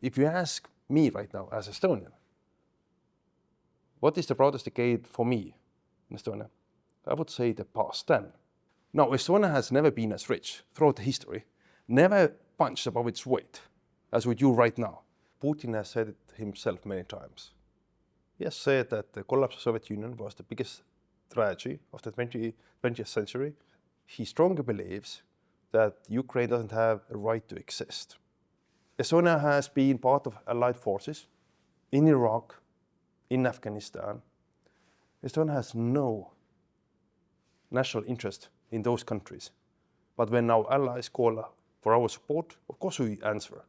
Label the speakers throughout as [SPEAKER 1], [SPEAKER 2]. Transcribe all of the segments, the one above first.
[SPEAKER 1] If you ask me right now as Estonian, what is the proudest decade for me in Estonia? I would say the past 10. Now, Estonia has never been as rich throughout the history, never punched above its weight as we do right now. Putin has said it himself many times. He has said that the collapse of the Soviet Union was the biggest tragedy of the 20th century. He strongly believes that Ukraine doesn't have a right to exist. Estonia has been part of allied forces in Iraq, in Afghanistan. Estonia has no national interest in those countries. But when our allies call for our support, of course we answer.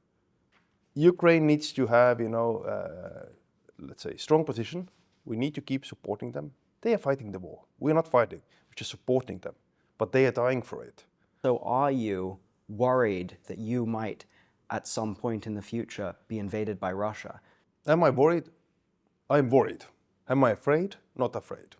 [SPEAKER 1] Ukraine needs to have, let's say, strong position. We need to keep supporting them. They are fighting the war. We're not fighting, we're just supporting them. But they are dying for it.
[SPEAKER 2] So are you worried that you might, at some point in the future, be invaded by Russia?
[SPEAKER 1] Am I worried? I'm worried. Am I afraid? Not afraid.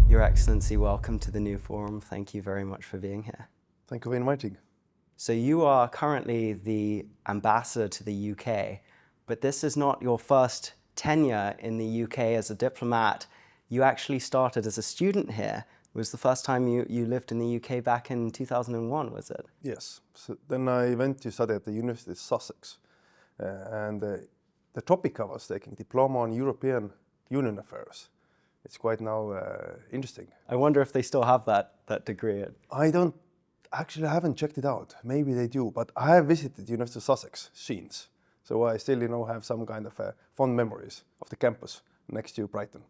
[SPEAKER 2] Your Excellency, welcome to the new forum. Thank you very much for being here.
[SPEAKER 1] Thank you for inviting.
[SPEAKER 2] So you are currently the ambassador to the UK, but this is not your first tenure in the UK as a diplomat. You actually started as a student here. It was the first time you lived in the UK back in 2001, was it?
[SPEAKER 1] Yes. So then I went to study at the University of Sussex. And the topic I was taking, Diploma on European Union Affairs. It's quite now interesting.
[SPEAKER 2] I wonder if they still have that degree.
[SPEAKER 1] I haven't checked it out. Maybe they do, but I have visited the University of Sussex since. So I still, have some kind of fond memories of the campus next to Brighton.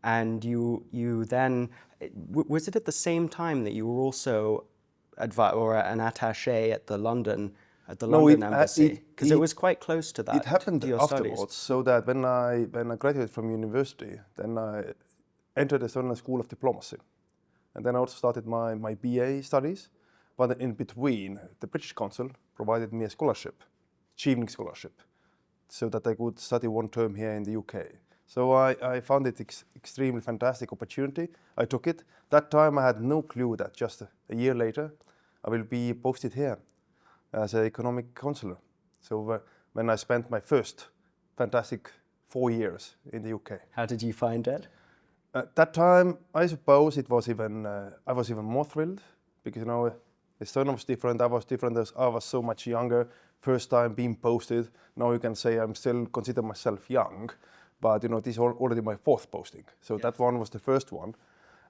[SPEAKER 2] And you then, was it at the same time that you were also an attaché at the London Embassy? Because it was quite close to that.
[SPEAKER 1] It happened
[SPEAKER 2] to your
[SPEAKER 1] afterwards,
[SPEAKER 2] studies.
[SPEAKER 1] so that when I graduated from university, then I entered the Estonian School of Diplomacy. And then I also started my BA studies. But in between, the British Council provided me a scholarship, achieving scholarship, so that I could study one term here in the UK. So I found it extremely fantastic opportunity. I took it. That time I had no clue that just a year later I will be posted here as an economic counselor. So when I spent my first fantastic 4 years in the UK.
[SPEAKER 2] How did you find it?
[SPEAKER 1] At that time, I suppose it was I was even more thrilled because Estonia was different. I was different. I was so much younger. First time being posted. Now you can say I'm still consider myself young, but this is already my fourth posting. So yes. That one was the first one.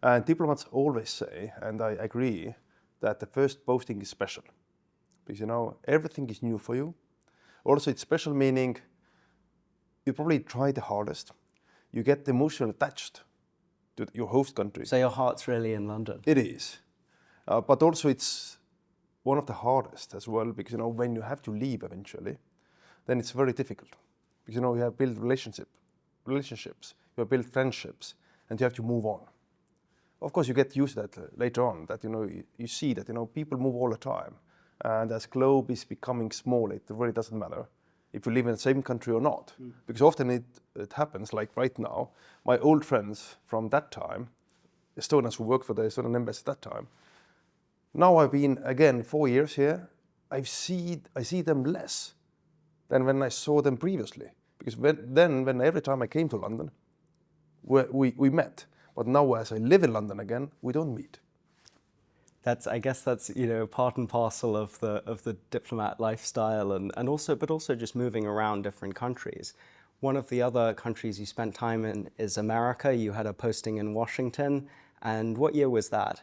[SPEAKER 1] And diplomats always say, and I agree, that the first posting is special because everything is new for you. Also, it's special meaning you probably try the hardest. You get emotionally attached to your host country.
[SPEAKER 2] So your heart's really in London.
[SPEAKER 1] It is. But also it's one of the hardest as well because when you have to leave eventually, then it's very difficult because you have built relationships, you have built friendships, and you have to move on. Of course, you get used to that later on. That you see that people move all the time, and as globe is becoming small, it really doesn't matter if you live in the same country or not, because often it happens like right now. My old friends from that time, Estonians who worked for the Estonian Embassy at that time. Now I've been, again, 4 years here. I see them less than when I saw them previously. Because when every time I came to London, we met. But now as I live in London again, we don't meet.
[SPEAKER 2] I guess that's part and parcel of the diplomat lifestyle and also just moving around different countries. One of the other countries you spent time in is America. You had a posting in Washington. And what year was that?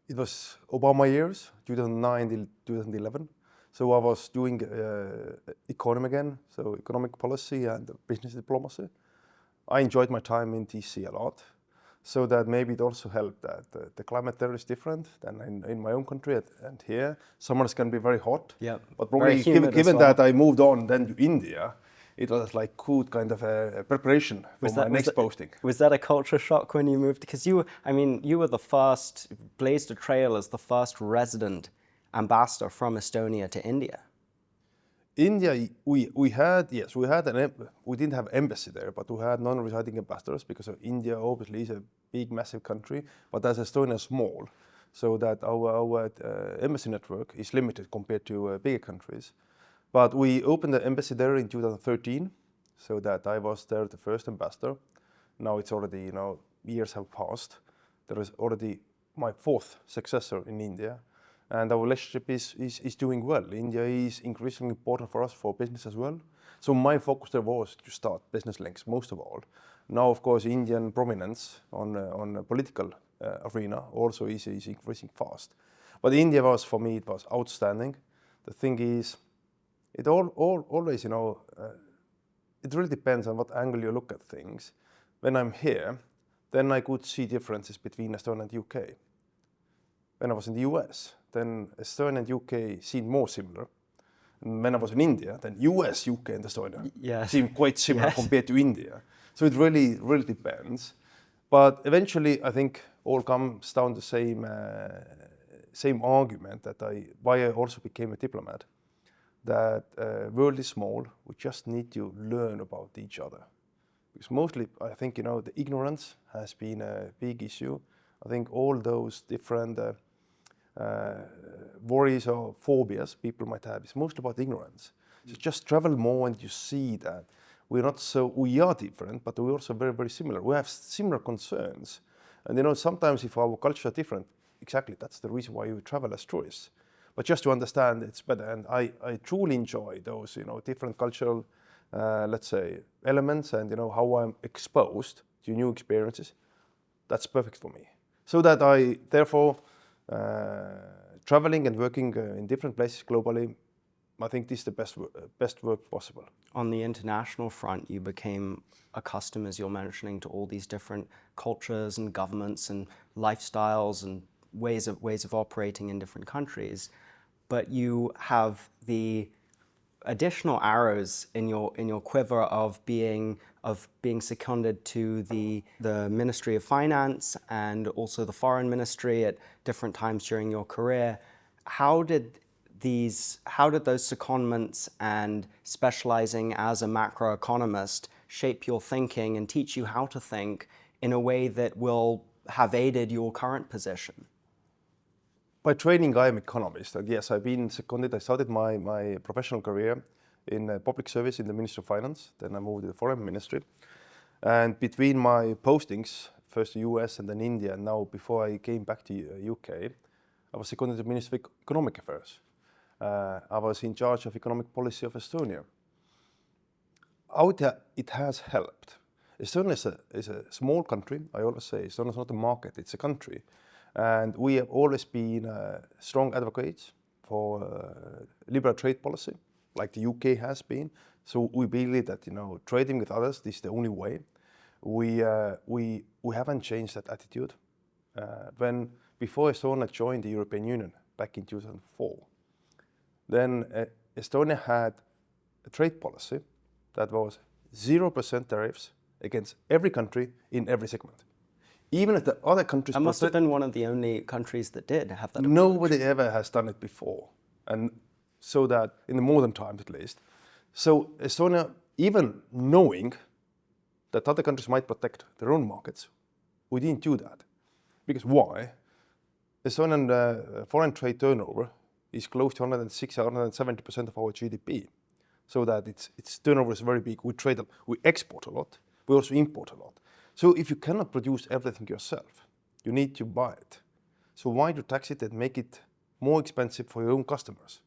[SPEAKER 1] It was Obama years, 2009 till 2011. So I was doing economy again, so economic policy and business diplomacy. I enjoyed my time in DC a lot. So that maybe it also helped that the climate there is different than in my own country and here. Summers can be very hot.
[SPEAKER 2] Yeah,
[SPEAKER 1] but probably given that I moved on then to India, it was like good kind of a preparation for my next posting.
[SPEAKER 2] Was that a culture shock when you moved? Because you were the first, blazed a trail as the first resident ambassador from Estonia to India.
[SPEAKER 1] India, we didn't have embassy there, but we had non-residing ambassadors because India obviously is a big, massive country, but as Estonia is small, so that our embassy network is limited compared to bigger countries. But we opened the embassy there in 2013, so that I was there the first ambassador. Now it's already, years have passed. There is already my fourth successor in India, and our relationship is doing well. India is increasingly important for us for business as well. So my focus there was to start business links most of all. Now, of course, Indian prominence on the political arena also is increasing fast. But India was, for me, it was outstanding. The thing is, it always, it really depends on what angle you look at things. When I'm here, then I could see differences between Estonia and UK. When I was in the US, then Estonia and UK seemed more similar. And when I was in India, then US, UK and Estonia seemed quite similar compared to India. So it really depends. But eventually, I think all comes down to the same argument why I also became a diplomat. That world is small, we just need to learn about each other. Because mostly, I think, the ignorance has been a big issue. I think all those different worries or phobias people might have is mostly about ignorance. So just travel more and you see that we are different, but we're also very, very similar. We have similar concerns. And sometimes if our culture are different, exactly, that's the reason why you travel as tourists. But just to understand, it's better. And I truly enjoy those, different cultural, let's say, elements and, how I'm exposed to new experiences. That's perfect for me. So that I, therefore, traveling and working in different places globally, I think this is the best work possible.
[SPEAKER 2] On the international front, you became accustomed, as you're mentioning, to all these different cultures and governments and lifestyles and ways of operating in different countries. But you have the additional arrows in your quiver of being seconded to the Ministry of Finance and also the Foreign Ministry at different times during your career. How did those secondments and specializing as a macroeconomist shape your thinking and teach you how to think in a way that will have aided your current position?
[SPEAKER 1] By training, I am an economist, and yes, I've been seconded. I started my professional career in public service in the Ministry of Finance. Then I moved to the Foreign Ministry. And between my postings, first to US and then India, and now before I came back to UK, I was seconded to the Ministry of Economic Affairs. I was in charge of economic policy of Estonia. How it has helped. Estonia is a small country. I always say Estonia is not a market, it's a country. And we have always been strong advocates for liberal trade policy, like the UK has been. So we believe that trading with others, this is the only way. We haven't changed that attitude. Before Estonia joined the European Union back in 2004, then Estonia had a trade policy that was 0% tariffs against every country in every segment. Even if the other countries...
[SPEAKER 2] That must have been one of the only countries that did have that approach.
[SPEAKER 1] Nobody ever has done it before. And so that, in the modern times at least. So Estonia, even knowing that other countries might protect their own markets, we didn't do that. Because why? Estonian foreign trade turnover is close to 160-170% of our GDP. So that its turnover is very big. We trade, we export a lot. We also import a lot. So if you cannot produce everything yourself, you need to buy it. So why do tax it and make it more expensive for your own customers?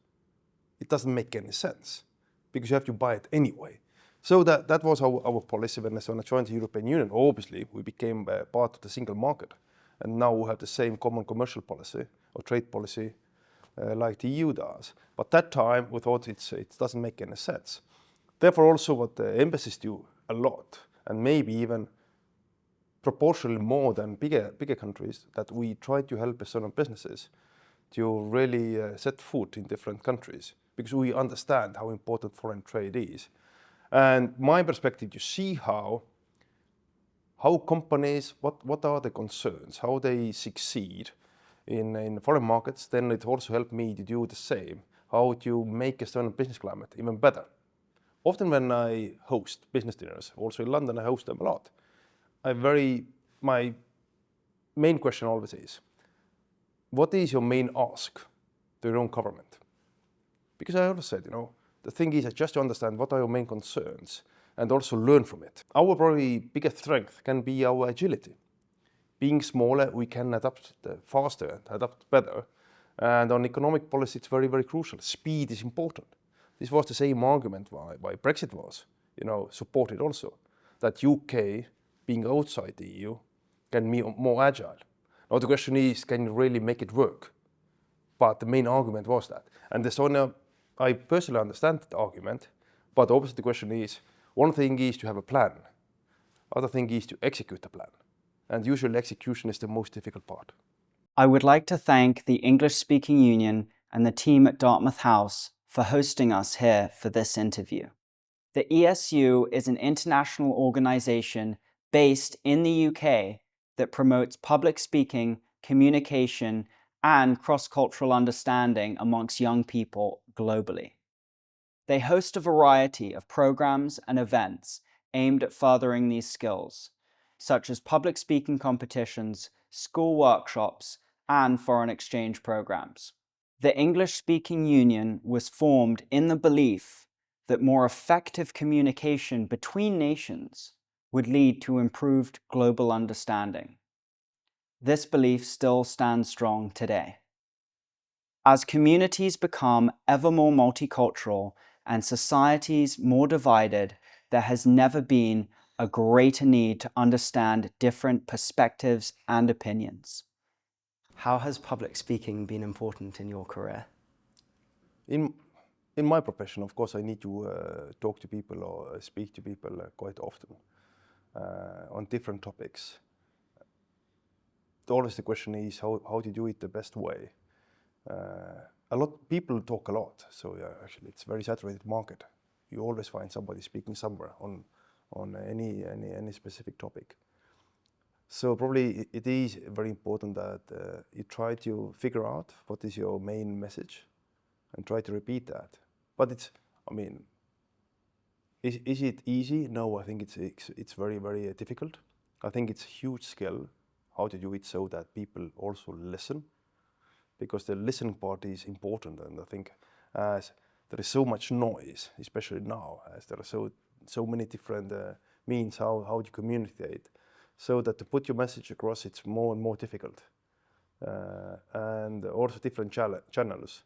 [SPEAKER 1] It doesn't make any sense because you have to buy it anyway. So that was our policy when Estonia joined the European Union. Obviously, we became part of the single market. And now we have the same common commercial policy or trade policy like the EU does. But that time we thought it doesn't make any sense. Therefore also what the embassies do a lot, and maybe even proportionally more than bigger countries, that we try to help Estonian businesses to really set foot in different countries because we understand how important foreign trade is. And my perspective, you see how companies, what are the concerns, how they succeed in foreign markets, then it also helped me to do the same, how to make Estonian business climate even better. Often when I host business dinners, also in London, I host them a lot. My main question always is, what is your main ask to your own government? Because I always said, the thing is just to understand what are your main concerns and also learn from it. Our probably biggest strength can be our agility. Being smaller, we can adapt faster, adapt better. And on economic policy, it's very, very crucial. Speed is important. This was the same argument why Brexit was, supported also. That UK, being outside the EU, can be more agile. Now the question is, can you really make it work? But the main argument was that. And Estonia, I personally understand the argument, but obviously the question is, one thing is to have a plan, other thing is to execute the plan. And usually execution is the most difficult part.
[SPEAKER 3] I would like to thank the English-speaking union and the team at Dartmouth House for hosting us here for this interview. The ESU is an international organization based in the UK that promotes public speaking, communication, and cross-cultural understanding amongst young people globally. They host a variety of programs and events aimed at furthering these skills, such as public speaking competitions, school workshops, and foreign exchange programs. The English-speaking union was formed in the belief that more effective communication between nations would lead to improved global understanding. This belief still stands strong today. As communities become ever more multicultural and societies more divided, there has never been a greater need to understand different perspectives and opinions.
[SPEAKER 2] How has public speaking been important in your career?
[SPEAKER 1] In my profession, of course, I need to talk to people or speak to people quite often on different topics. Always the question is how to do it the best way. A lot of people talk a lot, so actually it's a very saturated market. You always find somebody speaking somewhere on any specific topic. So probably it is very important that you try to figure out what is your main message and try to repeat that. But is it easy? No, I think it's very, very difficult. I think it's a huge skill how to do it so that people also listen, because the listening part is important. And I think as there is so much noise, especially now, as there are so many different means how to communicate, so that to put your message across, it's more and more difficult. And also different channels.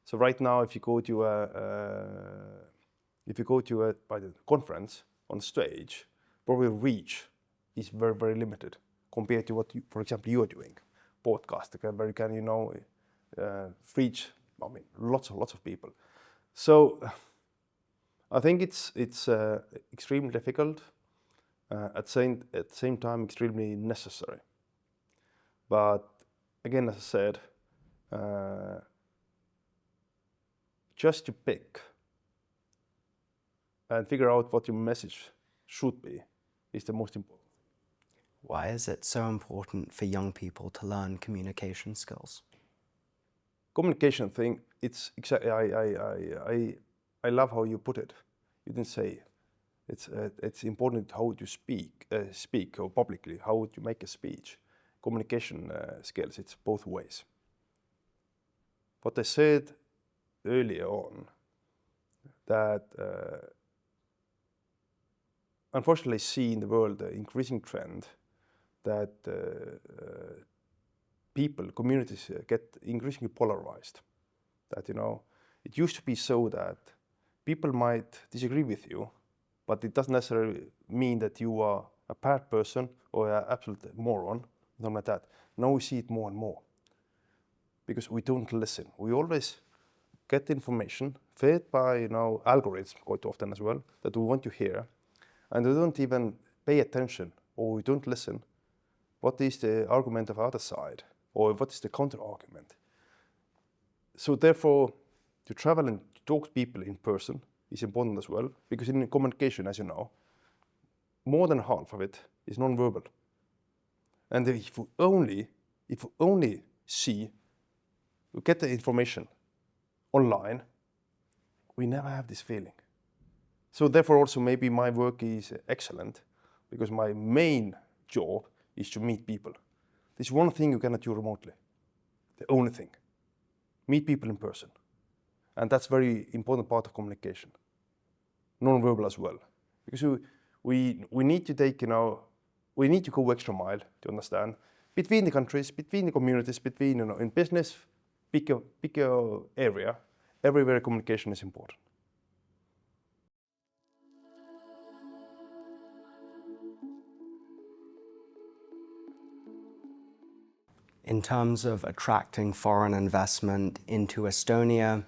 [SPEAKER 1] So right now, if you go to a conference on stage, probably reach is very, very limited compared to what, for example, you are doing, podcast, where you can, reach, lots of people. So I think it's extremely difficult, at the same time extremely necessary. But again, as I said, just to pick and figure out what your message should be is the most important.
[SPEAKER 2] Why is it so important for young people to learn communication skills?
[SPEAKER 1] Communication thing, it's exactly, I love how you put it. You didn't say it's important how to speak or publicly, how to make a speech. Communication skills, it's both ways. What I said earlier on, that unfortunately see in the world the increasing trend that communities get increasingly polarized. That, it used to be so that people might disagree with you, but it doesn't necessarily mean that you are a bad person or an absolute moron, something like that. Now we see it more and more because we don't listen. We always get information fed by algorithms quite often as well that we want to hear, and we don't even pay attention or we don't listen. What is the argument of the other side, or what is the counter argument? So therefore, to travel and to talk to people in person is important as well, because in communication, as you know, more than half of it is non-verbal. And if we only we get the information online, we never have this feeling. So therefore also maybe my work is excellent, because my main job is to meet people. There's one thing you cannot do remotely. The only thing. Meet people in person. And that's very important part of communication. Non-verbal as well. Because we need to take, we need to go extra mile to understand between the countries, between the communities, between, in business, bigger area, everywhere communication is important.
[SPEAKER 2] In terms of attracting foreign investment into Estonia,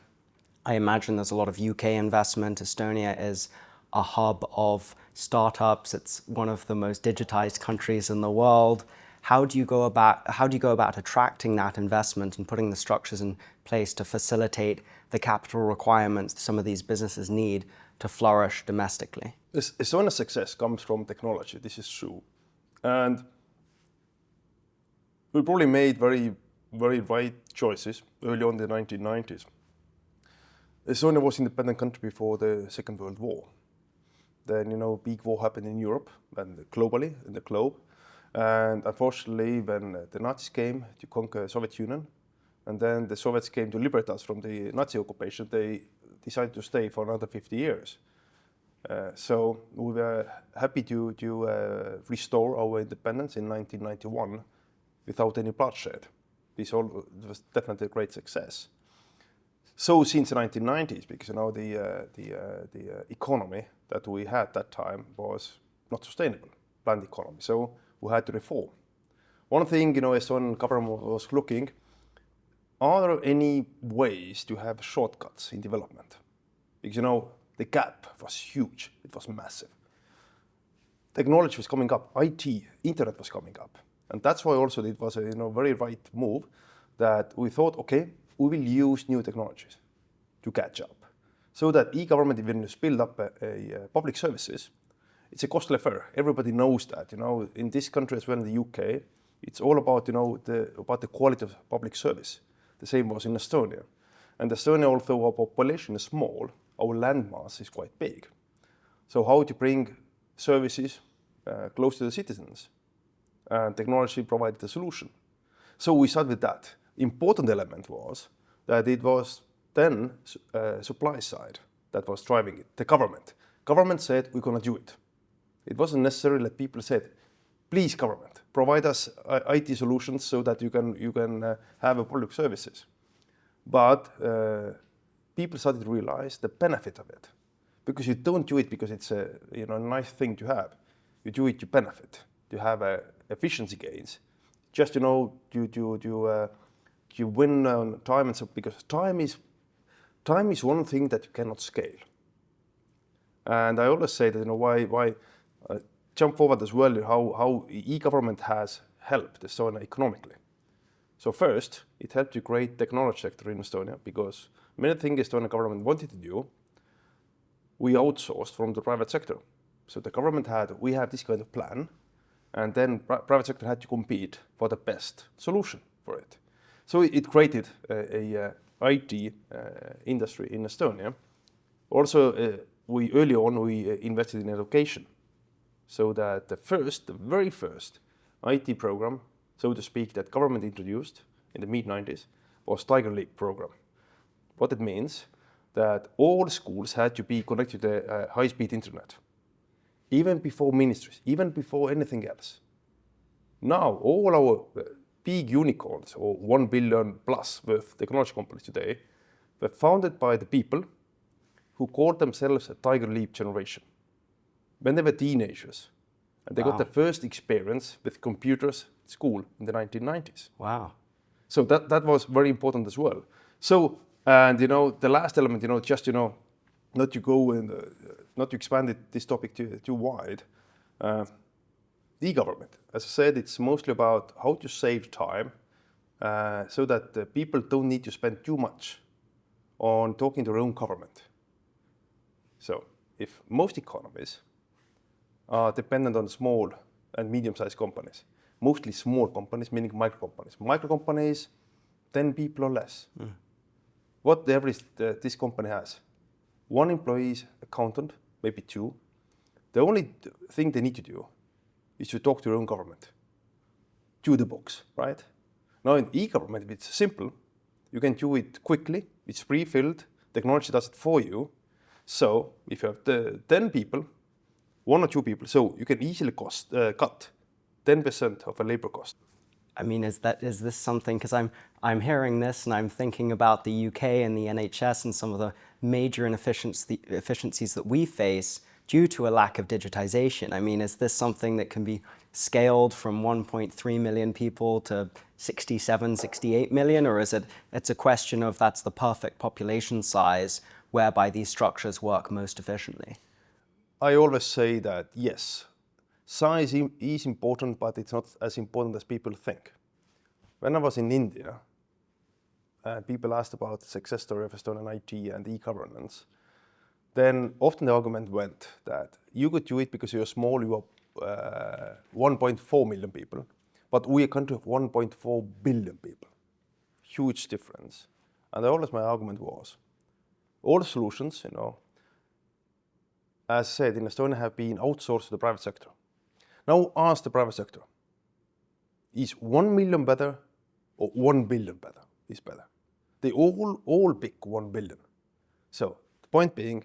[SPEAKER 2] I imagine there's a lot of UK investment. Estonia is a hub of startups. It's one of the most digitized countries in the world. How do you go about attracting that investment and putting the structures in place to facilitate the capital requirements some of these businesses need to flourish domestically?
[SPEAKER 1] Estonia's success comes from technology. This is true, and we probably made very right choices early on in the 1990s. Estonia was an independent country before the Second World War. Then, big war happened in Europe and globally, in the globe. And unfortunately, when the Nazis came to conquer the Soviet Union, and then the Soviets came to liberate us from the Nazi occupation, they decided to stay for another 50 years. So we were happy to restore our independence in 1991 without any bloodshed. This was definitely a great success. So since the 1990s, because the economy that we had that time was not sustainable, planned economy. So we had to reform. One thing, Estonian government was looking, are there any ways to have shortcuts in development? Because, the gap was huge, it was massive. Technology was coming up, IT, internet was coming up. And that's why also it was a very right move that we thought, okay, we will use new technologies to catch up. So that e-government, even to build up a public services, it's a costly affair. Everybody knows that, in this country as well in the UK, it's all about, about the quality of public service. The same was in Estonia. And Estonia, although our population is small, our landmass is quite big. So how to bring services close to the citizens? And technology provided the solution. So we started with that. Important element was that it was then supply side that was driving it, the government. Government said, we're going to do it. It wasn't necessarily that people said, please government, provide us IT solutions so that you can have a public services. But people started to realize the benefit of it. Because you don't do it because it's a nice thing to have. You do it to benefit, to have efficiency gains. Just to win on time and so, because time is one thing that you cannot scale. And I always say that why jump forward as well, how e-government has helped Estonia economically. So first, it helped to create technology sector in Estonia because many things Estonian government wanted to do, we outsourced from the private sector. So the government we have this kind of plan, and then private sector had to compete for the best solution for it. So it created a IT industry in Estonia. Also, early on we invested in education, so that the very first IT program, so to speak, that government introduced in the mid-90s was Tiger Leap program. What it means that all schools had to be connected to high-speed internet, even before ministries, even before anything else. Now, all our big unicorns, or 1 billion plus worth technology companies today, were founded by the people who called themselves a Tiger Leap generation. When they were teenagers, and they got the first experience with computers at school in the 1990s.
[SPEAKER 2] Wow.
[SPEAKER 1] So that was very important as well. So, and the last element, just not to go and not to expand this topic too wide. E-government, as I said, it's mostly about how to save time so that people don't need to spend too much on talking to their own government. So if most economies are dependent on small and medium-sized companies, mostly small companies, meaning micro companies. Micro companies, 10 people or less. What this company has? 1 employee, accountant, maybe 2. The only thing they need to do is to talk to their own government, to the box, right? Now in e-government, it's simple. You can do it quickly. It's pre-filled. Technology does it for you. So if you have 10 people, 1 or 2 people, so you can easily cut 10% of a labor cost.
[SPEAKER 2] I mean, is this something, because I'm hearing this and I'm thinking about the UK and the NHS and some of the major inefficiencies that we face due to a lack of digitization. I mean, is this something that can be scaled from 1.3 million people to 67, 68 million, or is it's a question of that's the perfect population size whereby these structures work most efficiently?
[SPEAKER 1] I always say that yes, size is important, but it's not as important as people think. When I was in India, people asked about the success story of Estonian IT and e-governance. Then often the argument went that you could do it because you're small, you are 1.4 million people, but we are a country of 1.4 billion people. Huge difference. And always my argument was, all the solutions, as said, in Estonia have been outsourced to the private sector. Now ask the private sector, is 1 million better or 1 billion better? Is better. They all pick 1 billion. So the point being,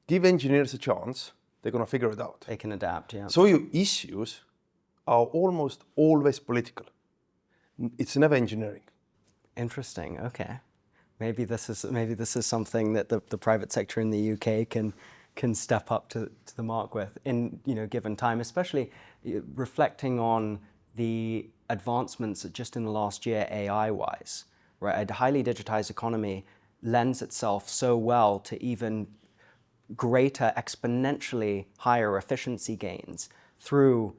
[SPEAKER 1] give engineers a chance, they're going to figure it out.
[SPEAKER 2] They can adapt, yeah.
[SPEAKER 1] So your issues are almost always political. It's never engineering.
[SPEAKER 2] Interesting, okay. Maybe this is something that the private sector in the UK can step up to the mark with in given time, especially reflecting on the advancements just in the last year AI-wise. Right? A highly digitized economy lends itself so well to even greater, exponentially higher efficiency gains through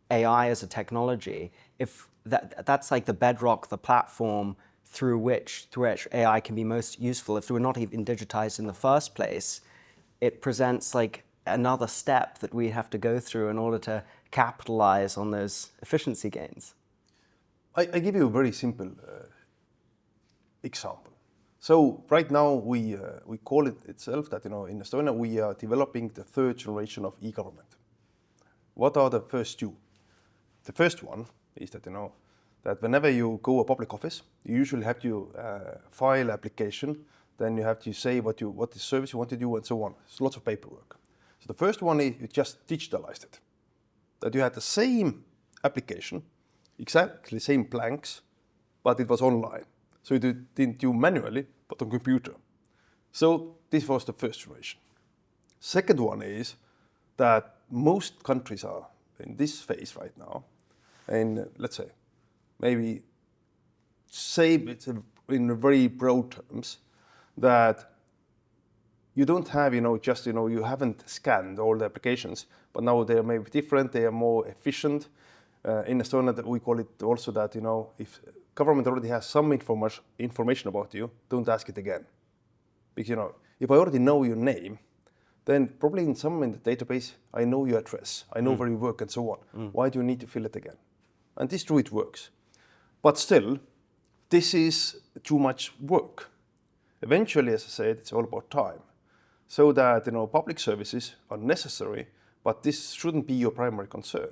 [SPEAKER 2] AI as a technology. If that's like the bedrock, the platform through which AI can be most useful. If we're not even digitized in the first place, it presents like another step that we have to go through in order to capitalize on those efficiency gains.
[SPEAKER 1] I give you a very simple example. So right now we call it itself that in Estonia we are developing the 3rd generation of e-government. What are the first 2? The first one is that that whenever you go to a public office, you usually have to file application. Then you have to say what the service you want to do and so on. It's lots of paperwork. So the first one is you just digitalized it. That you had the same application, exactly same blanks, but it was online. So you didn't do manually, but on computer. So this was the first generation. Second one is that most countries are in this phase right now, and let's say, maybe say it in very broad terms, that you don't have, you haven't scanned all the applications, but now they are maybe different, they are more efficient. In Estonia, that we call it also that, if government already has some information about you, don't ask it again. Because, if I already know your name, then probably in the database, I know your address, I know where you work and so on. Why do you need to fill it again? And this true, it works. But still, this is too much work. Eventually, as I said, it's all about time. So that, public services are necessary, but this shouldn't be your primary concern.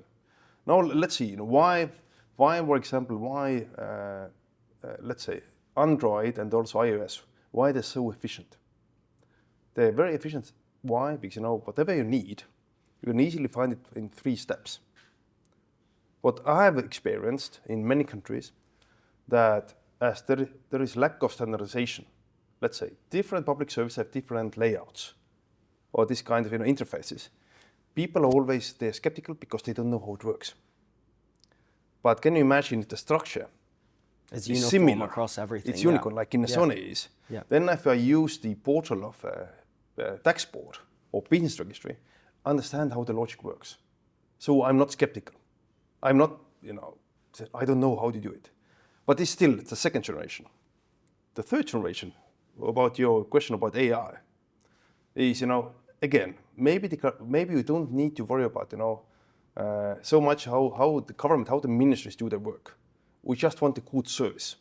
[SPEAKER 1] Now, let's see, why, for example, let's say, Android and also iOS, why they're so efficient? They're very efficient. Why? Because, whatever you need, you can easily find it in 3 steps. What I have experienced in many countries, that as there is lack of standardization, let's say, different public services have different layouts or this kind of interfaces. People are always, they're skeptical because they don't know how it works. But can you imagine the structure?
[SPEAKER 2] It's uniform similar across everything.
[SPEAKER 1] It's unicorn, like in Estonia is.
[SPEAKER 2] Yeah.
[SPEAKER 1] Then if I use the portal of tax board or business registry, understand how the logic works. So I'm not skeptical. I'm not, I don't know how to do it. But it's still the 2nd generation. The 3rd generation, about your question about AI, is, again, maybe you don't need to worry about, so much how the government, how the ministries do their work. We just want a good service.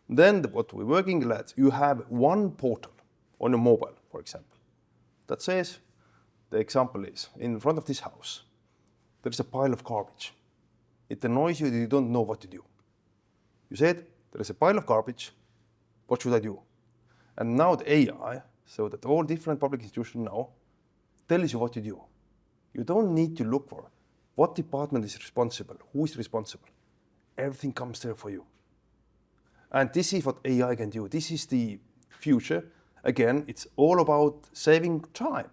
[SPEAKER 1] Then what we're working at, you have one portal on a mobile, for example, that says, the example is, in front of this house, there is a pile of garbage. It annoys you that you don't know what to do. You said, there is a pile of garbage, what should I do? And now the AI, so that all different public institutions now, tells you what to do. You don't need to look for what department is responsible, who is responsible. Everything comes there for you. And this is what AI can do. This is the future. Again, it's all about saving time.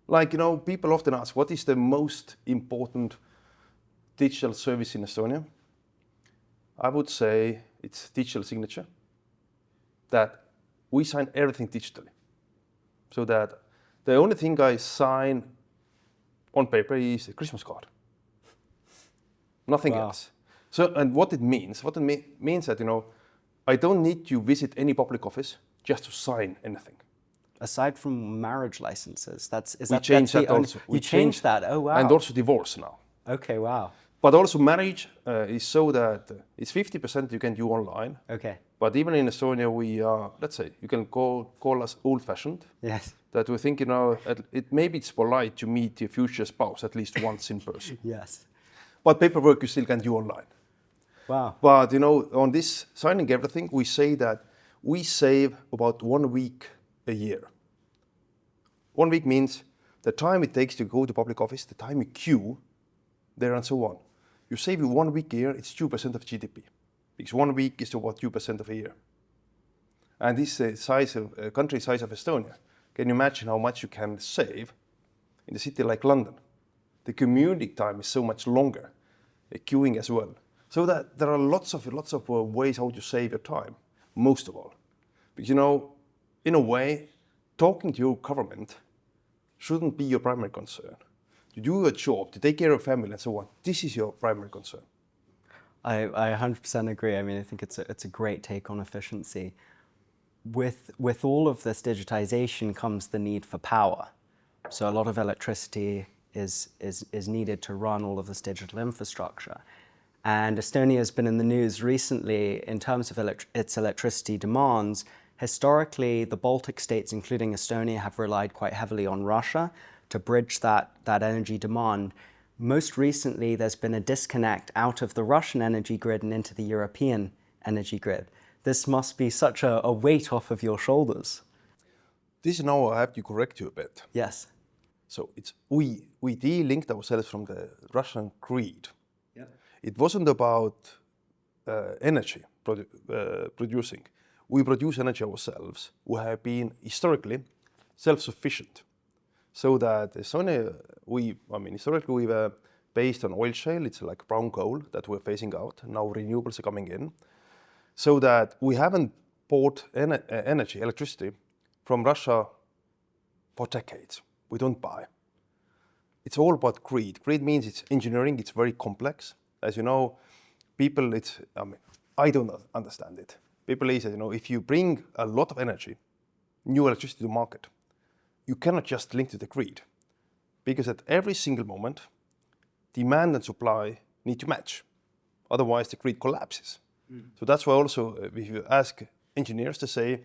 [SPEAKER 1] Like, people often ask, what is the most important digital service in Estonia? I would say it's digital signature, that we sign everything digitally. So that the only thing I sign on paper is a Christmas card. Nothing else. So, and what it means that, I don't need to visit any public office just to sign anything.
[SPEAKER 2] Aside from marriage licenses,
[SPEAKER 1] we changed that also.
[SPEAKER 2] You changed that, oh wow.
[SPEAKER 1] And also divorce now.
[SPEAKER 2] Okay, wow.
[SPEAKER 1] But also marriage is so that it's 50% you can do online.
[SPEAKER 2] Okay.
[SPEAKER 1] But even in Estonia, we are, let's say, you can call us old-fashioned.
[SPEAKER 2] Yes.
[SPEAKER 1] That we think, maybe it's polite to meet your future spouse at least once in person.
[SPEAKER 2] Yes.
[SPEAKER 1] But paperwork you still can do online.
[SPEAKER 2] Wow.
[SPEAKER 1] But, on this signing everything, we say that we save about 1 week a year. 1 week means the time it takes to go to public office, the time you queue there and so on. You save 1 week a year, it's 2% of GDP. Because 1 week is about 2% of a year. And this country size of Estonia, can you imagine how much you can save in a city like London? The commuting time is so much longer, queuing as well. So that there are lots of ways how to save your time, most of all. Because, in a way, talking to your government shouldn't be your primary concern. To do your job, to take care of your family and so on, this is your primary concern.
[SPEAKER 2] I 100% agree. I mean, I think it's a great take on efficiency. With all of this digitization comes the need for power. So a lot of electricity is needed to run all of this digital infrastructure. And Estonia has been in the news recently in terms of its electricity demands. Historically, the Baltic states, including Estonia, have relied quite heavily on Russia to bridge that energy demand. Most recently, there's been a disconnect out of the Russian energy grid and into the European energy grid. This must be such a weight off of your shoulders.
[SPEAKER 1] This now I have to correct you a bit.
[SPEAKER 2] Yes.
[SPEAKER 1] So it's we de-linked ourselves from the Russian grid.
[SPEAKER 2] Yeah.
[SPEAKER 1] It wasn't about energy producing. We produce energy ourselves. We have been historically self-sufficient. So that Estonia, historically we were based on oil shale. It's like brown coal that we're phasing out. Now renewables are coming in. So that we haven't bought electricity from Russia for decades. We don't buy. It's all about grid. Grid means it's engineering. It's very complex. As you know, people, I don't understand it. People say, if you bring a lot of energy, new electricity to market, you cannot just link to the grid, because at every single moment, demand and supply need to match. Otherwise, the grid collapses. So that's why also, if you ask engineers to say,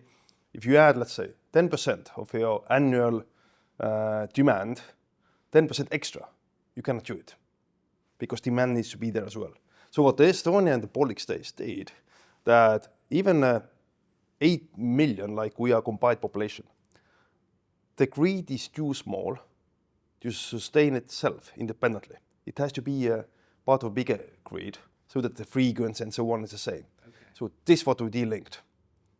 [SPEAKER 1] if you add, let's say, 10% of your annual demand, 10% extra, you cannot do it, because demand needs to be there as well. So what the Estonia and the Baltic states did, that even 8 million, like we are combined population, the grid is too small to sustain itself independently. It has to be a part of a bigger grid so that the frequency and so on is the same. Okay. So this is what we de-linked.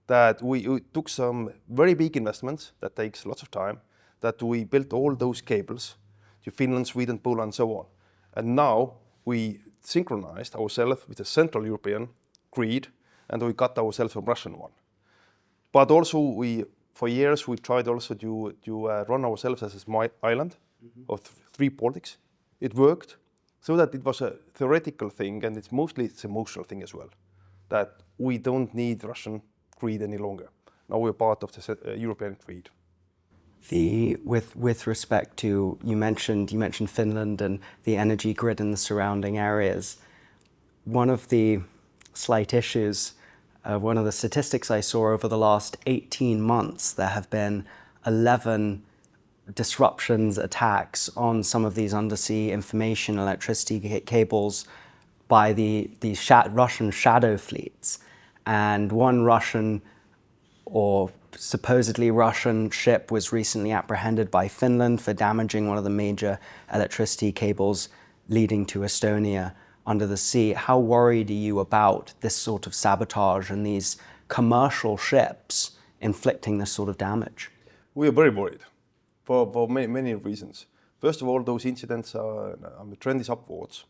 [SPEAKER 1] That we took some very big investments that takes lots of time, that we built all those cables to Finland, Sweden, Poland, and so on. And now we synchronized ourselves with the Central European grid, and we cut ourselves from Russian one. But also for years, we tried also to run ourselves as a small island of 3 Baltics. It worked, so that it was a theoretical thing, and it's mostly emotional thing as well, that we don't need Russian grid any longer. Now we're part of the European grid.
[SPEAKER 2] With respect to, you mentioned Finland and the energy grid in the surrounding areas. One of the slight issues, one of the statistics I saw over the last 18 months, there have been 11 disruptions, attacks on some of these undersea information electricity cables by these Russian shadow fleets. And one Russian or supposedly Russian ship was recently apprehended by Finland for damaging one of the major electricity cables leading to Estonia under the sea. How worried are you about this sort of sabotage and these commercial ships inflicting this sort of damage?
[SPEAKER 1] We are very worried for many reasons. First of all, those incidents the trend is upwards.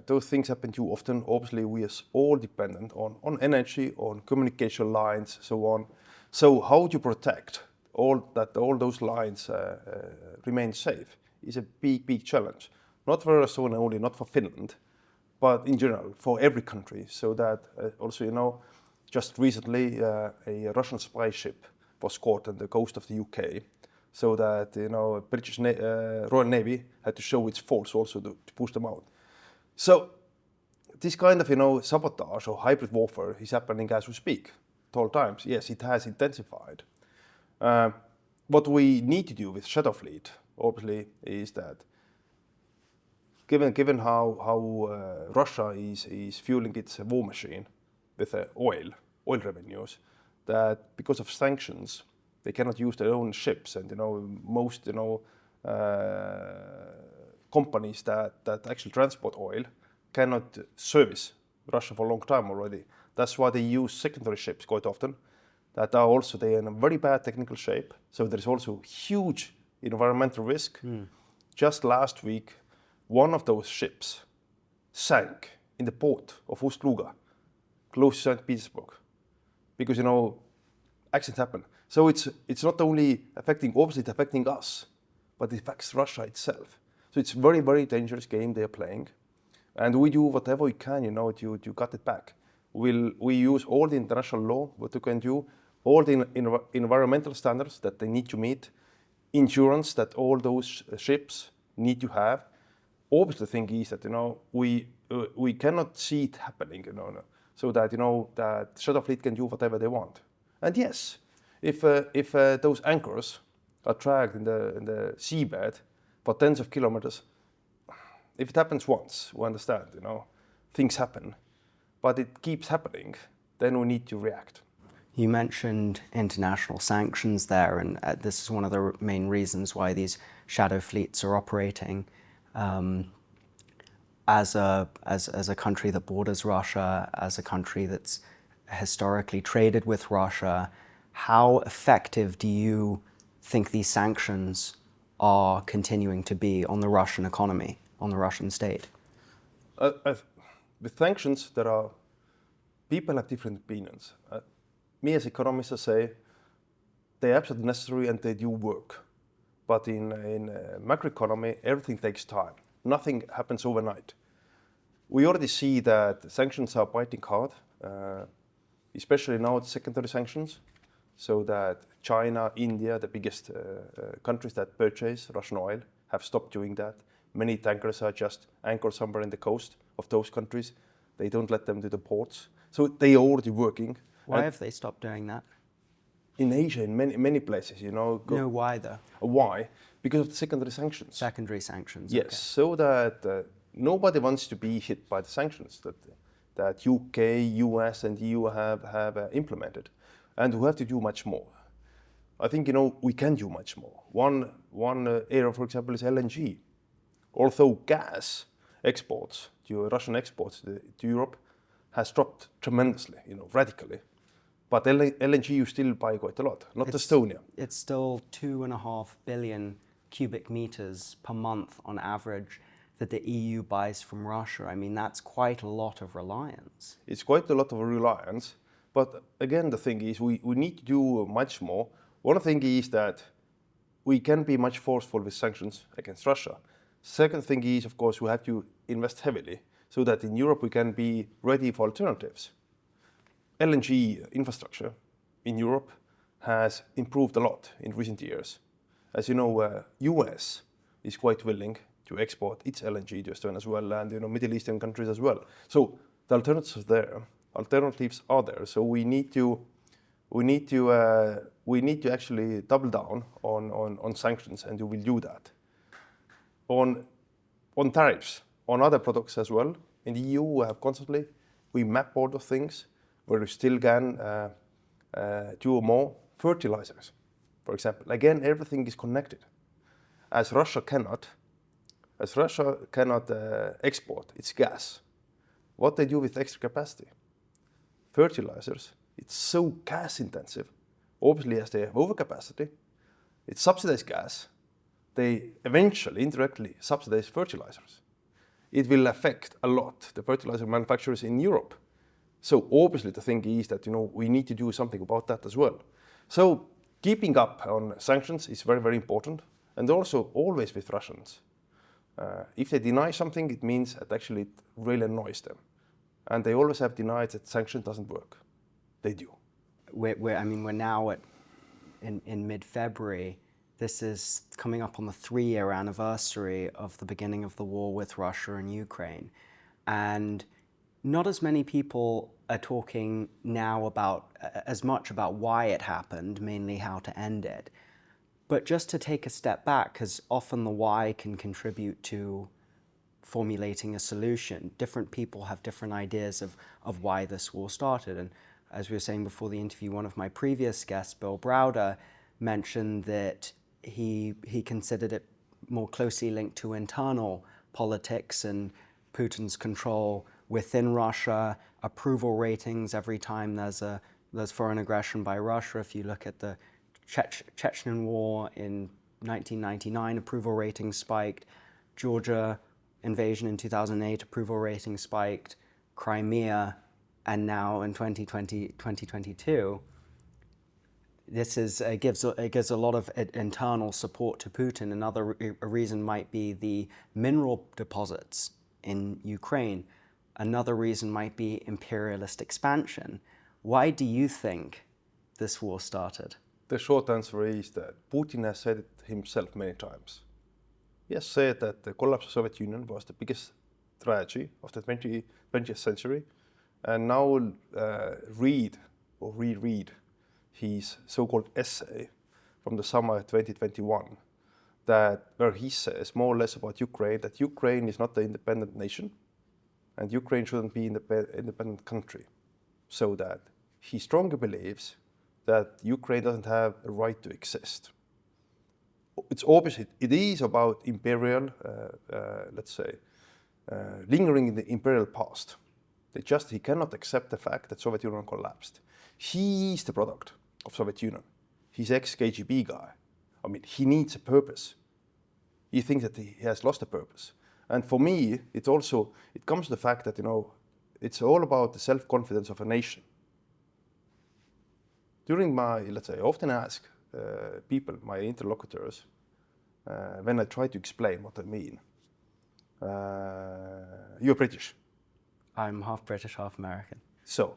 [SPEAKER 1] Those things happen too often. Obviously, we are all dependent on energy, on communication lines, so on. So how to protect all those lines remain safe is a big challenge. Not for Estonia only, not for Finland, but in general for every country. So that also, just recently a Russian spy ship was caught on the coast of the UK. So that British Royal Navy had to show its force also to push them out. So this kind of sabotage or hybrid warfare is happening as we speak at all times. Yes, it has intensified. What we need to do with Shadow Fleet, obviously, is that given how Russia is fueling its war machine with oil revenues, that because of sanctions they cannot use their own ships, and most companies that actually transport oil cannot service Russia for a long time already. That's why they use secondary ships quite often that are also they in a very bad technical shape. So there's also huge environmental risk. Just last week, one of those ships sank in the port of Ust-Luga, close to St. Petersburg, because accidents happen. So it's not only affecting us, but it affects Russia itself. So it's very, very dangerous game they are playing, and we do whatever we can, to cut it back. We use all the international law, what we can do, all the environmental standards that they need to meet, insurance that all those ships need to have. Obviously, the thing is that we cannot see it happening, so that that Shadow Fleet can do whatever they want. And yes, if those anchors are dragged in the seabed for tens of kilometers, if it happens once, we understand, things happen, but it keeps happening, then we need to react.
[SPEAKER 2] You mentioned international sanctions there, and this is one of the main reasons why these shadow fleets are operating. As a country that borders Russia, as a country that's historically traded with Russia, how effective do you think these sanctions are continuing to be on the Russian economy, on the Russian state?
[SPEAKER 1] With sanctions, people have different opinions. Me as economist, I say they're absolutely necessary and they do work. But in macroeconomy, everything takes time. Nothing happens overnight. We already see that sanctions are biting hard, especially now the secondary sanctions, so that China, India, the biggest countries that purchase Russian oil, have stopped doing that. Many tankers are just anchored somewhere in the coast of those countries. They don't let them to the ports. So they are already working.
[SPEAKER 2] Why have they stopped doing that?
[SPEAKER 1] In Asia, in many places,
[SPEAKER 2] Why though?
[SPEAKER 1] Why? Because of the secondary sanctions.
[SPEAKER 2] Secondary sanctions.
[SPEAKER 1] Yes,
[SPEAKER 2] okay.
[SPEAKER 1] so that nobody wants to be hit by the sanctions that UK, US, and EU have implemented, and we have to do much more. I think we can do much more. One area, for example, is LNG. Although gas exports, Russian exports to Europe, has dropped tremendously, radically. But LNG you still buy quite a lot, not Estonia.
[SPEAKER 2] It's still 2.5 billion cubic meters per month on average that the EU buys from Russia. I mean, that's quite a lot of reliance.
[SPEAKER 1] It's quite a lot of reliance, but again, the thing is we need to do much more. One thing is that we can be much forceful with sanctions against Russia. Second thing is, of course, we have to invest heavily so that in Europe we can be ready for alternatives. LNG infrastructure in Europe has improved a lot in recent years. As you know, US is quite willing to export its LNG to Estonia as well, and Middle Eastern countries as well. So the alternatives are there. So we need to actually double down on sanctions, and we will do that. On tariffs, on other products as well. In the EU, we map all those things where we still can do more. Fertilizers, for example. Again, everything is connected. As Russia cannot export its gas, what they do with extra capacity? Fertilizers, it's so gas intensive. Obviously, as they have overcapacity, it's subsidized gas. They eventually, indirectly, subsidize fertilizers. It will affect a lot the fertilizer manufacturers in Europe. So obviously the thing is that we need to do something about that as well. So keeping up on sanctions is very, very important. And also always with Russians. If they deny something, it means that actually it really annoys them. And they always have denied that sanction doesn't work. They do.
[SPEAKER 2] We're now in mid-February. This is coming up on the 3-year anniversary of the beginning of the war with Russia and Ukraine. And not as many people are talking now as much about why it happened, mainly how to end it. But just to take a step back, because often the why can contribute to formulating a solution. Different people have different ideas of why this war started. And as we were saying before the interview, one of my previous guests, Bill Browder, mentioned that he considered it more closely linked to internal politics and Putin's control within Russia, approval ratings every time there's foreign aggression by Russia. If you look at the Chechen War in 1999, approval ratings spiked. Georgia invasion in 2008, approval ratings spiked. Crimea, and now in 2022, it gives a lot of internal support to Putin. Another reason might be the mineral deposits in Ukraine. Another reason might be imperialist expansion. Why do you think this war started?
[SPEAKER 1] The short answer is that Putin has said it himself many times. He has said that the collapse of the Soviet Union was the biggest tragedy of the 20th century. And now reread his so-called essay from the summer 2021, where he says more or less about Ukraine, that Ukraine is not an independent nation, and Ukraine shouldn't be an independent country. So that he strongly believes that Ukraine doesn't have a right to exist. It's obvious it is about imperial, lingering in the imperial past. He cannot accept the fact that Soviet Union collapsed. He is the product of Soviet Union. He's ex-KGB guy. He needs a purpose. He thinks that he has lost a purpose. And for me, it comes to the fact that, it's all about the self-confidence of a nation. During I often ask people, my interlocutors, when I try to explain what I mean. You're British.
[SPEAKER 2] I'm half British, half American.
[SPEAKER 1] So,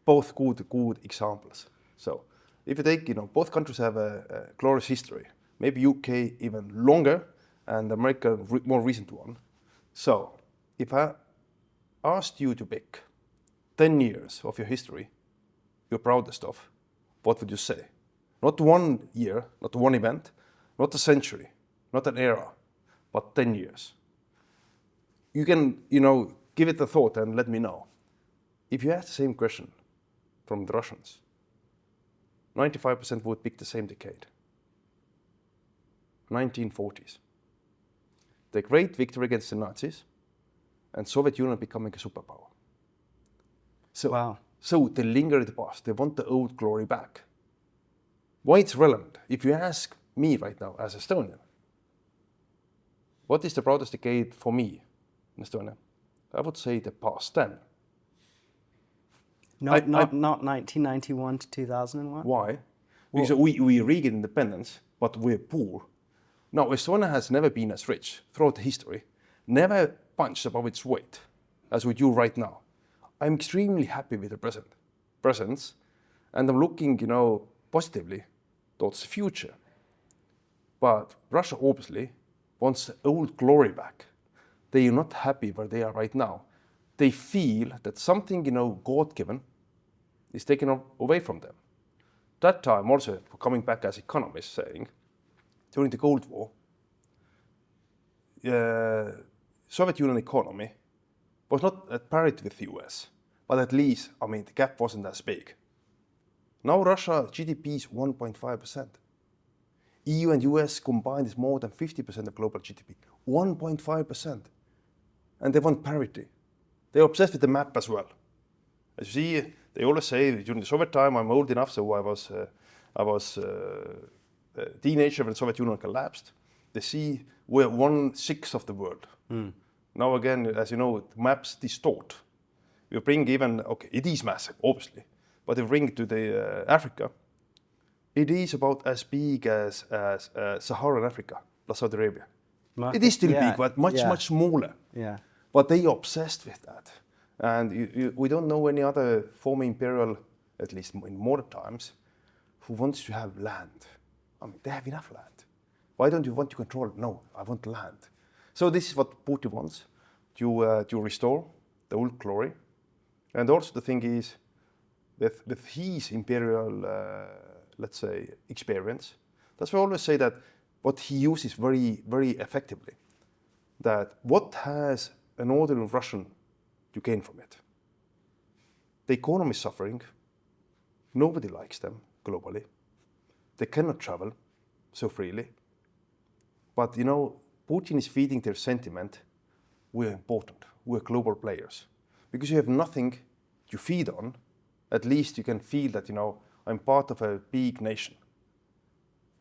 [SPEAKER 1] both good examples. So, if you take, both countries have a glorious history. Maybe UK even longer, and America more recent one. So, if I asked you to pick 10 years of your history, you're proudest of, what would you say? Not 1 year, not one event, not a century, not an era, but 10 years. You can, give it a thought and let me know. If you ask the same question from the Russians, 95% would pick the same decade. 1940s. The great victory against the Nazis and Soviet Union becoming a superpower. So they linger in the past. They want the old glory back. Why it's relevant? If you ask me right now as Estonian, what is the proudest decade for me in Estonia? I would say the past 10.
[SPEAKER 2] Not 1991 to 2001?
[SPEAKER 1] Why? Because we regained independence, but we're poor. Now, Estonia has never been as rich throughout the history, never punched above its weight as we do right now. I'm extremely happy with the presence, and I'm looking, positively towards the future. But Russia obviously wants the old glory back. They are not happy where they are right now. They feel that something, God-given is taken away from them. That time also, coming back as economists saying, during the Cold War, Soviet Union economy was not at parity with the US, but at least, I mean, the gap wasn't as big. Now Russia GDP is 1.5%. EU and US combined is more than 50% of global GDP, 1.5%. And they want parity. They're obsessed with the map as well. As you see, they always say during the Soviet time, I'm old enough, so I was a teenager when the Soviet Union collapsed. They see we're 1/6 of the world. Now again, as you know, maps distort. You bring even, okay, it is massive, obviously, but if you bring it to the Africa, it is about as big as Saharan Africa plus Saudi Arabia. It is still big, but much smaller.
[SPEAKER 2] Yeah.
[SPEAKER 1] But they are obsessed with that. And we don't know any other former imperial, at least in modern times, who wants to have land. I mean, they have enough land. Why don't you want to control it? No, I want land. So this is what Putin wants, to restore the old glory. And also the thing is, with his imperial, let's say, experience, that's why I always say that what he uses very, very effectively, that what has an ordinary Russian to gain from it? The economy is suffering. Nobody likes them globally. They cannot travel so freely. But, you know, Putin is feeding their sentiment, we're important, we're global players. Because you have nothing to feed on, at least you can feel that, you know, I'm part of a big nation.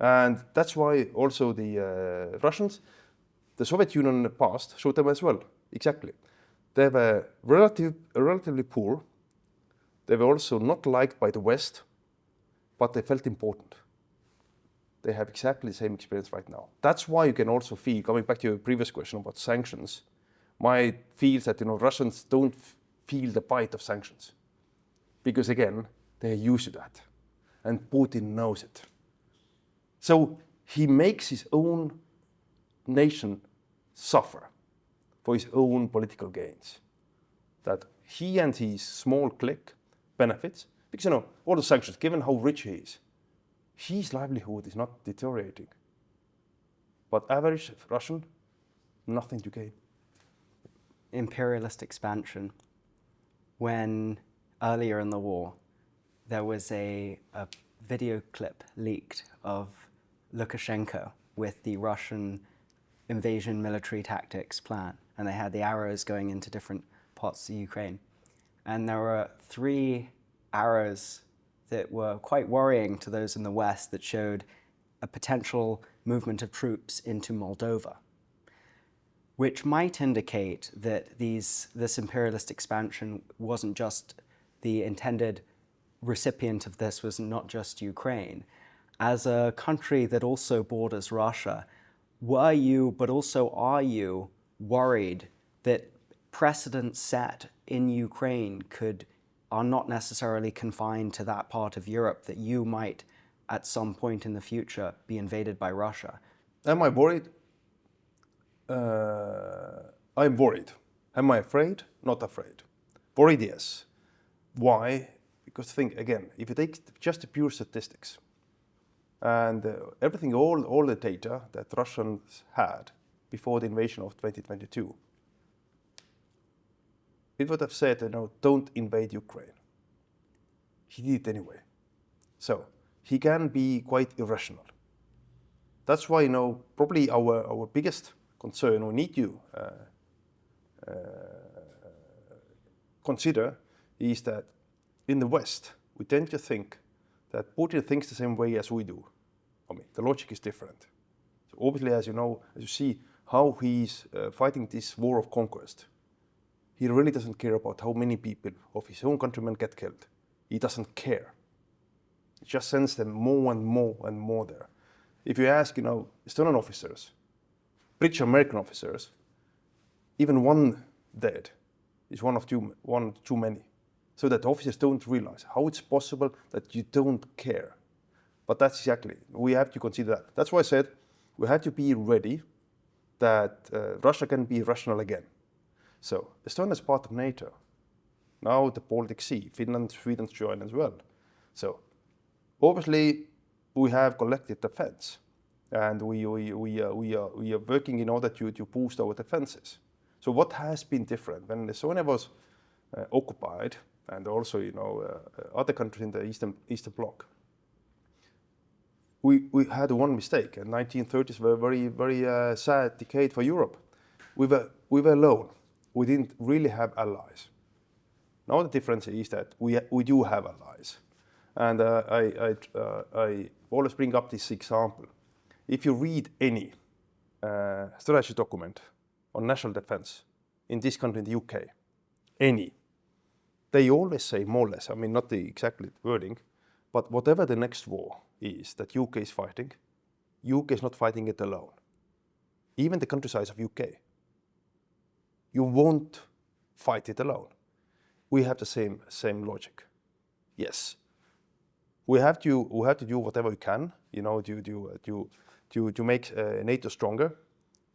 [SPEAKER 1] And that's why also the Russians, the Soviet Union in the past showed them as well, exactly. They were relatively poor. They were also not liked by the West, but they felt important. They have exactly the same experience right now. That's why you can also feel, coming back to your previous question about sanctions, my feels that, you know, Russians don't feel the bite of sanctions. Because again, they're used to that. And Putin knows it. So he makes his own nation suffer for his own political gains. That he and his small clique benefits, because, you know, all the sanctions, given how rich he is, his livelihood is not deteriorating. But average Russian, nothing to gain.
[SPEAKER 2] Imperialist expansion. When earlier in the war, there was a video clip leaked of Lukashenko with the Russian invasion military tactics plan, and they had the arrows going into different parts of Ukraine. And there were 3 arrows that were quite worrying to those in the West that showed a potential movement of troops into Moldova, which might indicate that this imperialist expansion wasn't just the intended recipient of this was not just Ukraine. As a country that also borders Russia, were you, but also are you, worried that precedents set in Ukraine are not necessarily confined to that part of Europe, that you might, at some point in the future, be invaded by Russia?
[SPEAKER 1] Am I worried? I'm worried. Am I afraid? Not afraid. Worried, yes. Why? Because think again, if you take just the pure statistics and everything, all the data that Russians had before the invasion of 2022, it would have said, you know, don't invade Ukraine. He did it anyway. So he can be quite irrational. That's why, you know, probably our biggest concern we need to consider is that in the West, we tend to think that Putin thinks the same way as we do. I mean, the logic is different. So obviously, as you know, as you see how he's fighting this war of conquest, he really doesn't care about how many people of his own countrymen get killed. He doesn't care. He just sends them more and more and more there. If you ask, you know, Estonian officers, British American officers, even one dead is one too many. So that officers don't realize how it's possible that you don't care. But that's exactly, we have to consider that. That's why I said we have to be ready that Russia can be rational again. So Estonia is part of NATO. Now the Baltic Sea, Finland, Sweden join as well. So obviously we have collective defense, and we are working in order to boost our defenses. So what has been different when Estonia was occupied, and also other countries in the Eastern Bloc? We had one mistake, and 1930s were a very sad decade for Europe. We were alone. We didn't really have allies. Now the difference is that we do have allies, and I always bring up this example. If you read any strategy document on national defense in this country, in the UK, they always say more or less, I mean not the exactly wording, but whatever the next war is that UK is fighting, UK is not fighting it alone. Even the country size of UK, you won't fight it alone. We have the same logic. Yes, we have to do whatever we can, to make NATO stronger.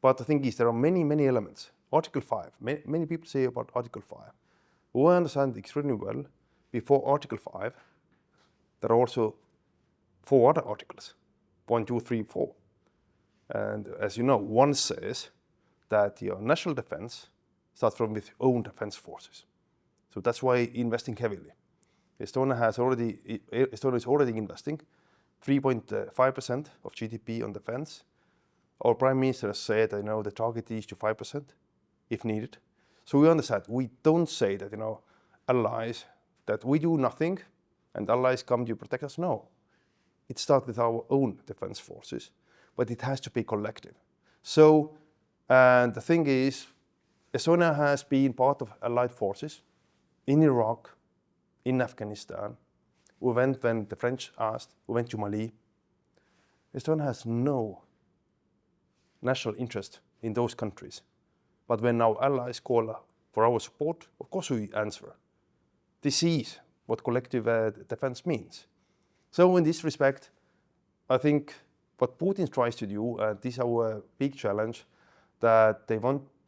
[SPEAKER 1] But the thing is, there are many elements. Article 5. Many people say about Article 5. We understand extremely well. Before Article 5, there are also 4 other articles. 1, 2, 3, 4. And as you know, one says that your national defense starts from with own defense forces. So that's why investing heavily. Estonia is already investing 3.5% of GDP on defense. Our Prime Minister has said, the target is to 5% if needed. So we understand, we don't say that, allies, that we do nothing and allies come to protect us. No, it starts with our own defense forces, but it has to be collective. So, and the thing is, Estonia has been part of allied forces in Iraq, in Afghanistan. We went when the French asked, we went to Mali. Estonia has no national interest in those countries. But when our allies call for our support, of course we answer. This is what collective defense means. So in this respect, I think what Putin tries to do, this is our big challenge, that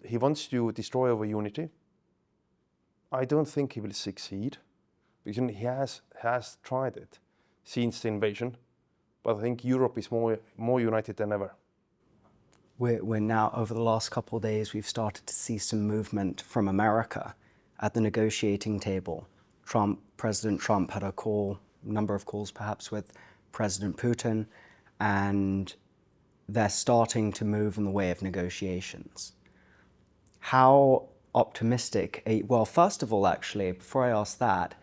[SPEAKER 1] he wants to destroy our unity. I don't think he will succeed, because he has tried it since the invasion, but I think Europe is more united than ever.
[SPEAKER 2] We're now, over the last couple of days, we've started to see some movement from America at the negotiating table. President Trump had a number of calls perhaps with President Putin, and they're starting to move in the way of negotiations. How optimistic, well, first of all, actually, before I ask that,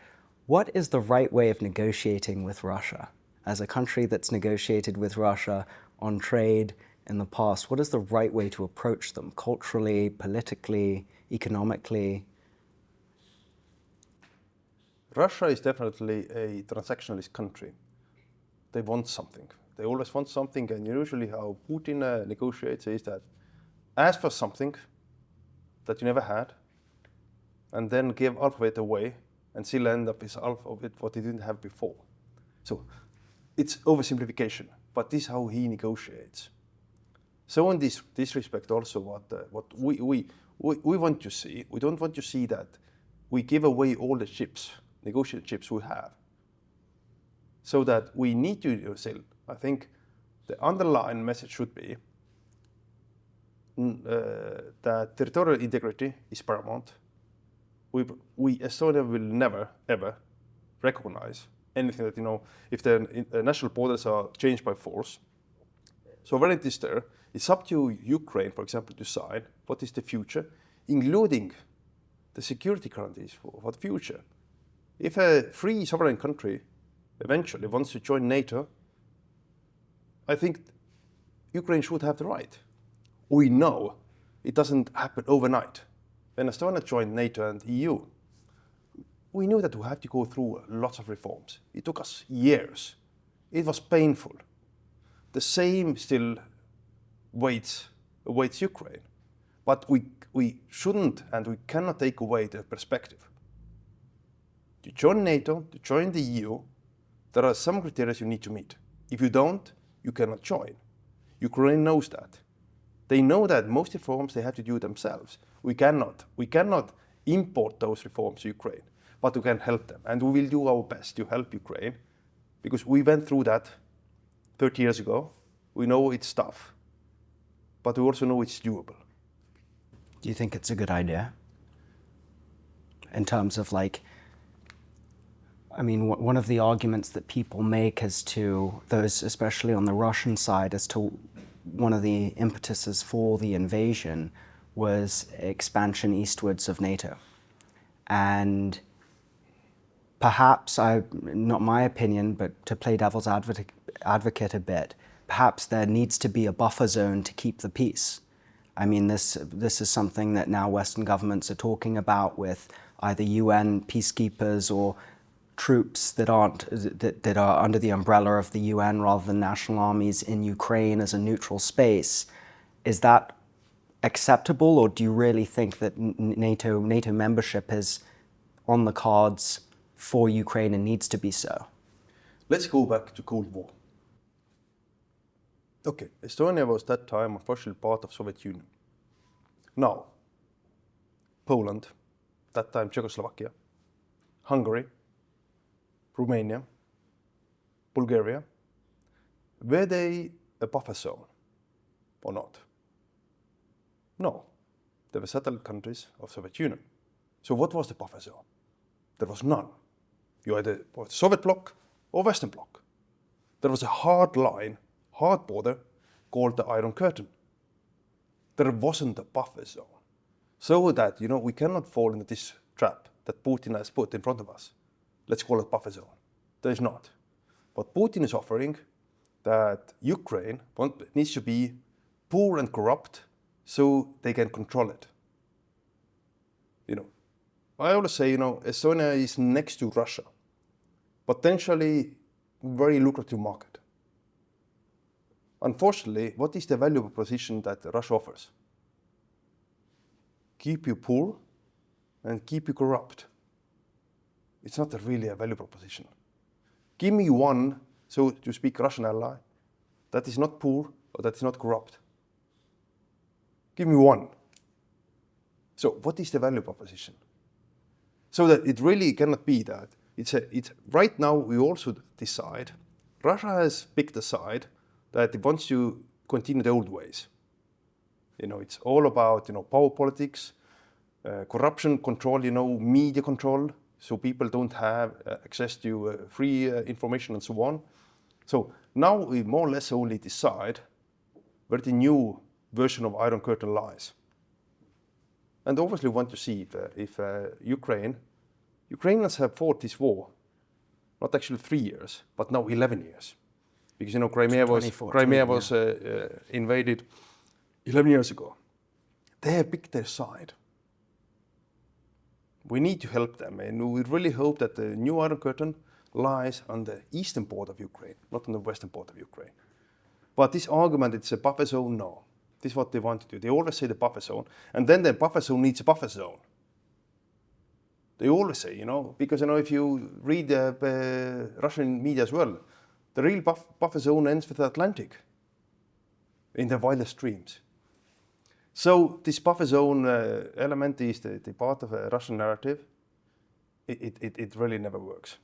[SPEAKER 2] what is the right way of negotiating with Russia? As a country that's negotiated with Russia on trade in the past, what is the right way to approach them, culturally, politically, economically?
[SPEAKER 1] Russia is definitely a transactionalist country. They want something. They always want something, and usually how Putin negotiates is that ask for something that you never had, and then give half of it away, and still end up with half of it what you didn't have before. So it's oversimplification, but this is how he negotiates. So in this respect also what we want to see, we don't want to see that we give away all the chips, negotiated chips we have. So that we need to sell. I think the underlying message should be that territorial integrity is paramount. Estonia will never, ever recognize anything that, if the national borders are changed by force. Sovereignty is there. It's up to Ukraine, for example, to decide what is the future, including the security guarantees for the future. If a free sovereign country eventually wants to join NATO, I think Ukraine should have the right. We know it doesn't happen overnight. When Estonia joined NATO and EU, we knew that we had to go through lots of reforms. It took us years. It was painful. The same still awaits Ukraine. But we shouldn't and we cannot take away the perspective. To join NATO, to join the EU, there are some criteria you need to meet. If you don't, you cannot join. Ukraine knows that. They know that most reforms they have to do themselves. We cannot import those reforms to Ukraine, but we can help them. And we will do our best to help Ukraine, because we went through that 30 years ago. We know it's tough, but we also know it's doable.
[SPEAKER 2] Do you think it's a good idea? In terms of like, I mean, one of the arguments that people make as to those, especially on the Russian side, as to one of the impetuses for the invasion was expansion eastwards of NATO. And perhaps, not my opinion, but to play devil's advocate a bit, perhaps there needs to be a buffer zone to keep the peace. I mean, this is something that now Western governments are talking about with either UN peacekeepers or troops that are under the umbrella of the UN rather than national armies in Ukraine as a neutral space. Is that acceptable, or do you really think that NATO membership is on the cards for Ukraine and needs to be so?
[SPEAKER 1] Let's go back to Cold War. Okay, Estonia was that time officially part of Soviet Union. Now, Poland, that time Czechoslovakia, Hungary, Romania, Bulgaria, were they a buffer zone or not? No, they were settled countries of Soviet Union. So what was the buffer zone? There was none. You either were the Soviet bloc or Western bloc. There was a hard line, hard border called the Iron Curtain. There wasn't a buffer zone. So that, we cannot fall into this trap that Putin has put in front of us. Let's call it buffer zone. There is not. But Putin is offering that Ukraine needs to be poor and corrupt so they can control it. I always say, Estonia is next to Russia, potentially very lucrative market. Unfortunately, what is the value proposition that Russia offers? Keep you poor and keep you corrupt. It's not really a value proposition. Give me one, so to speak, Russian ally that is not poor or that is not corrupt. Give me one. So what is the value proposition? So that it really cannot be that. It's right now we also decide, Russia has picked a side that it wants to continue the old ways. It's all about, power politics, corruption control, media control, so people don't have access to free information and so on. So now we more or less only decide where the new version of Iron Curtain lies. And obviously want to see if Ukrainians have fought this war, not actually 3 years, but now 11 years. Because, Crimea was invaded 11 years ago. They have picked their side. We need to help them, and we really hope that the new Iron Curtain lies on the eastern border of Ukraine, not on the western border of Ukraine. But this argument, it's a buffer zone, no. This is what they want to do. They always say the buffer zone, and then the buffer zone needs a buffer zone. They always say, because if you read the Russian media as well, the real buffer zone ends with the Atlantic, in the wildest dreams. So this buffer zone element is the part of a Russian narrative. It really never works.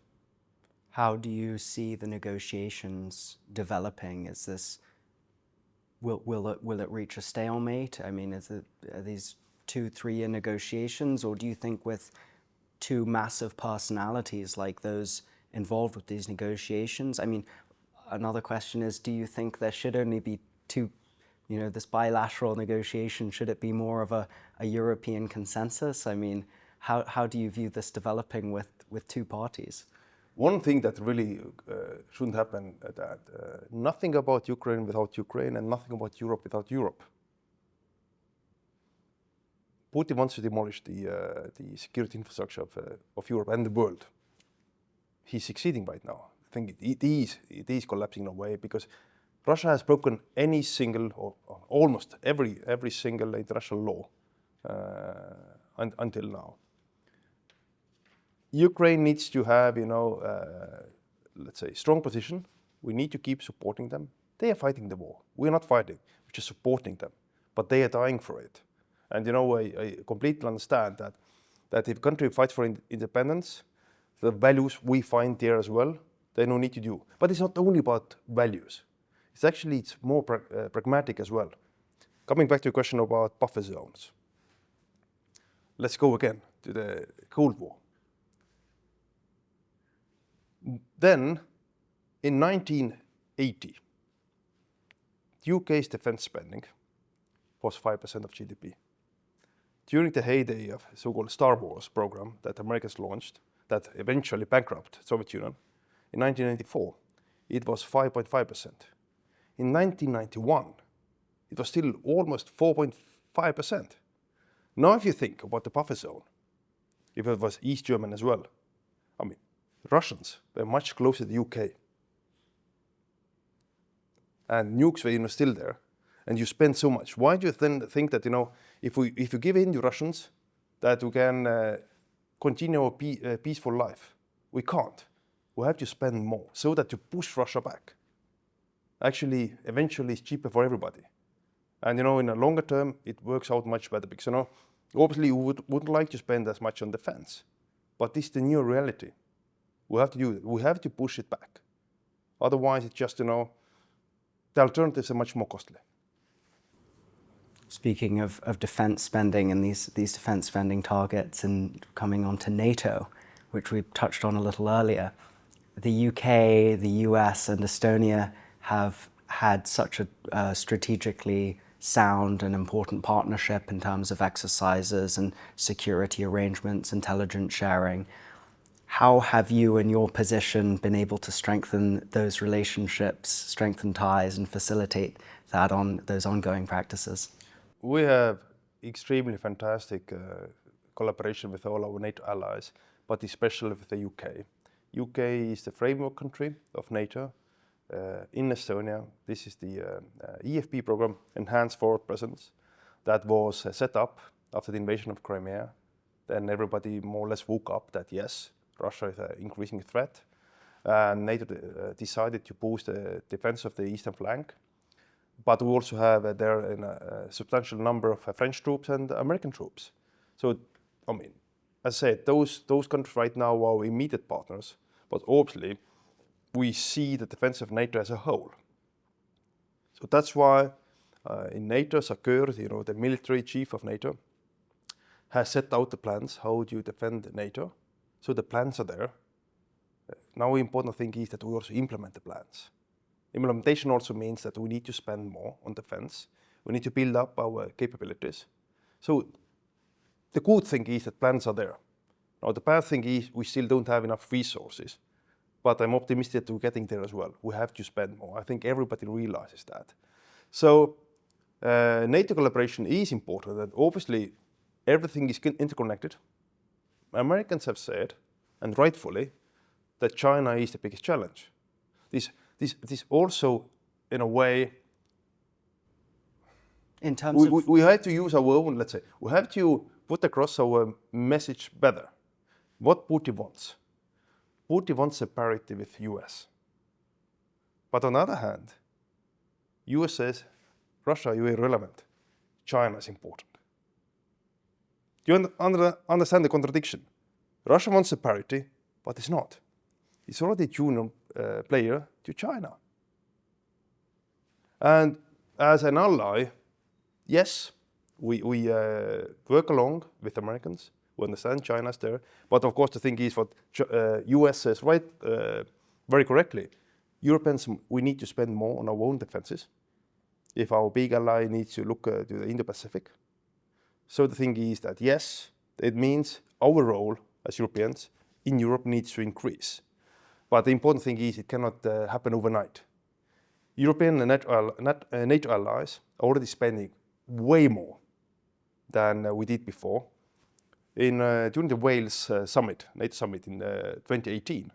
[SPEAKER 2] How do you see the negotiations developing? Is this will it reach a stalemate? I mean, are these 2-3 year negotiations, or do you think with two massive personalities like those involved with these negotiations? I mean, another question is, do you think there should only be two, this bilateral negotiation, should it be more of a European consensus? I mean, how do you view this developing with two parties?
[SPEAKER 1] One thing that really shouldn't happen, that nothing about Ukraine without Ukraine and nothing about Europe without Europe. Putin wants to demolish the security infrastructure of Europe and the world. He's succeeding right now. I think it is collapsing in a way because Russia has broken any single or almost every single international law until now. Ukraine needs to have, let's say, strong position. We need to keep supporting them. They are fighting the war. We're not fighting, we're just supporting them. But they are dying for it. And I completely understand that if a country fights for independence, the values we find there as well, they no need to do. But it's not only about values. It's more pragmatic as well. Coming back to your question about buffer zones. let's go again to the Cold War. Then, in 1980, the UK's defense spending was 5% of GDP. During the heyday of the so-called Star Wars program that Americans launched, that eventually bankrupted the Soviet Union, in 1994, it was 5.5%. In 1991, it was still almost 4.5%. Now if you think about the buffer zone, if it was East German as well, I mean, Russians were much closer to the UK. And nukes were still there, and you spend so much. Why do you then think that, if you give in to Russians, that we can continue a peaceful life? We can't. We have to spend more so that you push Russia back. Actually, eventually it's cheaper for everybody. And in a longer term, it works out much better because, obviously you wouldn't like to spend as much on defense, but this is the new reality. We have to do it. We have to push it back. Otherwise, it's just, the alternatives are much more costly.
[SPEAKER 2] Speaking of defense spending and these defense spending targets and coming on to NATO, which we touched on a little earlier, the UK, the US and Estonia have had such a strategically sound and important partnership in terms of exercises and security arrangements, intelligence sharing. How have you in your position been able to strengthen those relationships, strengthen ties and facilitate that those ongoing practices?
[SPEAKER 1] We have extremely fantastic collaboration with all our NATO allies, but especially with the UK. UK is the framework country of NATO. In Estonia, this is the EFP program, Enhanced Forward Presence, that was set up after the invasion of Crimea. Then everybody more or less woke up that yes, Russia is an increasing threat. NATO decided to boost the defense of the eastern flank. But we also have there a substantial number of French troops and American troops. So, as I said, those countries right now are our immediate partners, but obviously we see the defense of NATO as a whole. So that's why in NATO, SACEUR, the military chief of NATO, has set out the plans, how do you defend NATO. So the plans are there. Now the important thing is that we also implement the plans. Implementation also means that we need to spend more on defense. We need to build up our capabilities. So the good thing is that plans are there. Now the bad thing is we still don't have enough resources, but I'm optimistic that we're getting there as well. We have to spend more. I think everybody realizes that. So NATO collaboration is important, and obviously everything is interconnected. Americans have said, and rightfully, that China is the biggest challenge. This also, in a way,
[SPEAKER 2] in terms of
[SPEAKER 1] we have to use our own, let's say, we have to put across our message better. What Putin wants. Putin wants a parity with US. But on the other hand, US says, Russia, you're irrelevant. China is important. Do you understand the contradiction? Russia wants a parity, but it's not. It's already a junior player to China. And as an ally, yes, we work along with Americans. We understand China's there. But of course, the thing is what US says very correctly. Europeans, we need to spend more on our own defenses. If our big ally needs to look to the Indo-Pacific. So the thing is that yes, it means our role as Europeans in Europe needs to increase. But the important thing is it cannot happen overnight. European and NATO allies are already spending way more than we did before. During the Wales summit, NATO summit in 2018,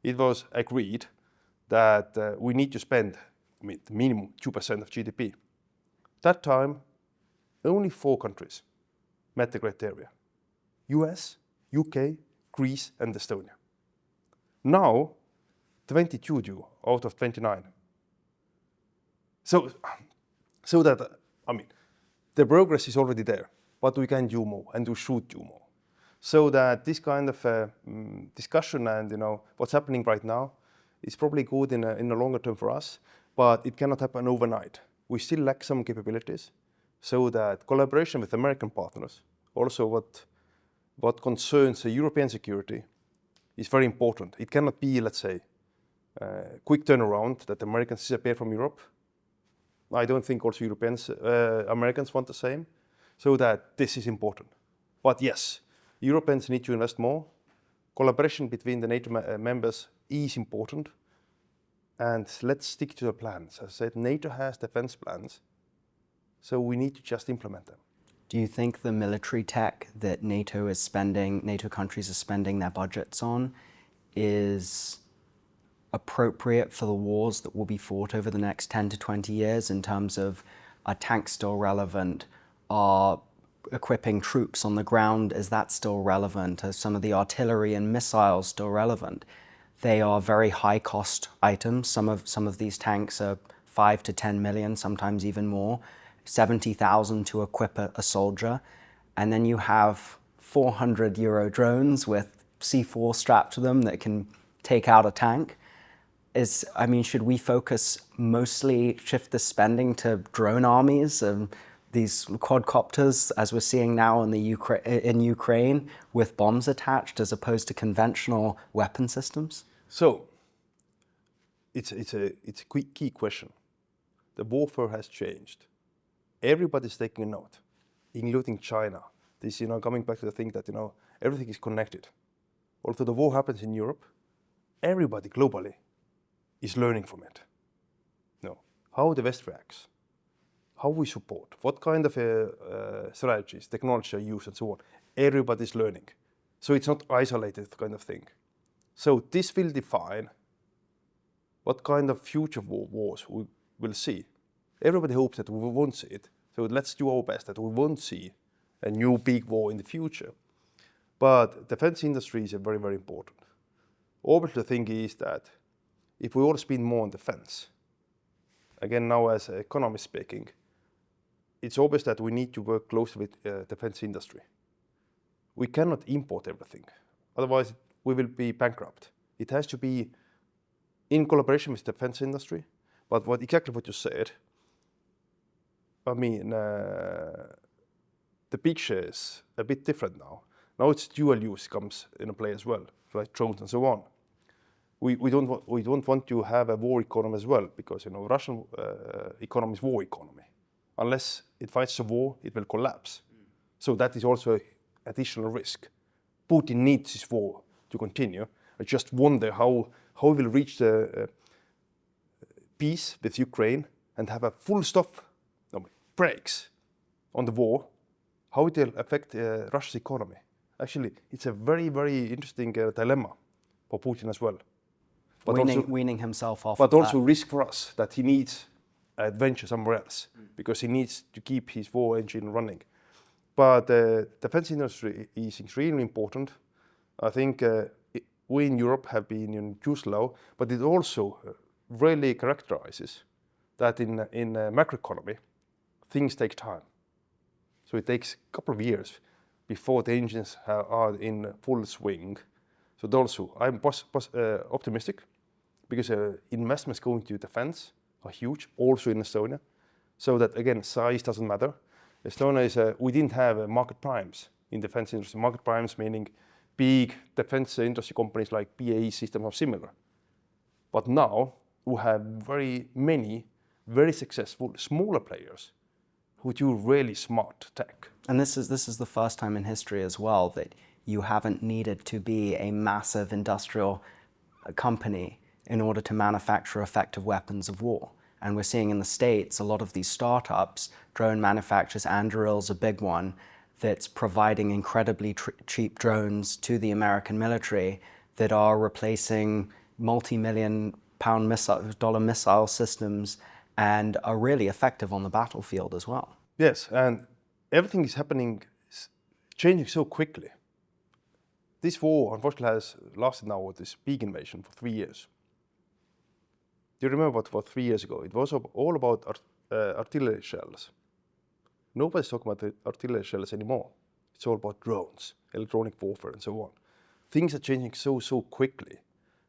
[SPEAKER 1] it was agreed that we need to spend minimum 2% of GDP. That time, only 4 countries met the criteria: US, UK, Greece, and Estonia. Now, 22 do out of 29. So that, the progress is already there, but we can do more and we should do more. So that this kind of discussion and what's happening right now is probably good in the longer term for us, but it cannot happen overnight. We still lack some capabilities, so that collaboration with American partners, also what what concerns the European security is very important. It cannot be, let's say, quick turnaround that Americans disappear from Europe. I don't think also Americans want the same. So that this is important. But yes, Europeans need to invest more. Collaboration between the NATO members is important. And let's stick to the plans. As I said, NATO has defense plans, so we need to just implement them.
[SPEAKER 2] Do you think the military tech that NATO countries are spending their budgets on is appropriate for the wars that will be fought over the next 10 to 20 years in terms of, are tanks still relevant? Are equipping troops on the ground, is that still relevant? Are some of the artillery and missiles still relevant? They are very high cost items. Some of these tanks are 5 to 10 million, sometimes even more, 70,000 to equip a soldier. And then you have 400 euro drones with C4 strapped to them that can take out a tank. Should we shift the spending to drone armies and these quadcopters, as we're seeing now in Ukraine, with bombs attached, as opposed to conventional weapon systems?
[SPEAKER 1] So, it's a key question. The warfare has changed. Everybody's taking a note, including China. This, coming back to the thing that, everything is connected. Although the war happens in Europe, everybody globally is learning from it. How the West reacts, how we support, what kind of strategies, technology are used, and so on. Everybody's learning. So it's not isolated kind of thing. So this will define what kind of future wars we will see. Everybody hopes that we won't see it. So let's do our best that we won't see a new big war in the future. But defense industry is very, very important. Obviously, the thing is that if we all spend more on defense, again, now as an economist speaking, it's obvious that we need to work closely with defense industry. We cannot import everything. Otherwise, we will be bankrupt. It has to be in collaboration with defense industry. But exactly what you said, the picture is a bit different now. Now it's dual use comes into play as well, like drones and so on. We don't want to have a war economy as well, because Russian economy is war economy. Unless it fights a war, it will collapse. So that is also additional risk. Putin needs this war to continue. I just wonder how we will reach the peace with Ukraine and have a full stop, breaks on the war. How it will affect Russia's economy. Actually, it's a very, very interesting dilemma for Putin as well.
[SPEAKER 2] But weaning himself off.
[SPEAKER 1] But also risk for us that he needs adventure somewhere else because he needs to keep his war engine running. But the defense industry is extremely important. I think we in Europe have been too slow, but it also really characterizes that in macroeconomy, things take time. So it takes a couple of years before the engines are in full swing. So also, I'm optimistic because investments going to defense are huge, also in Estonia. So that, again, size doesn't matter. Estonia we didn't have market primes in defense industry. Market primes meaning big defense industry companies like BAE Systems are similar. But now we have very many, very successful smaller players who do really smart tech.
[SPEAKER 2] And this is the first time in history as well that you haven't needed to be a massive industrial company in order to manufacture effective weapons of war. And we're seeing in the States a lot of these startups, drone manufacturers, Anduril's a big one, that's providing incredibly cheap drones to the American military that are replacing multi-million-pound dollar missile systems and are really effective on the battlefield as well.
[SPEAKER 1] Yes, and everything is changing so quickly. This war, unfortunately, has lasted now with this big invasion for 3 years. Do you remember what 3 years ago? It was all about artillery shells. Nobody's talking about the artillery shells anymore. It's all about drones, electronic warfare, and so on. Things are changing so quickly.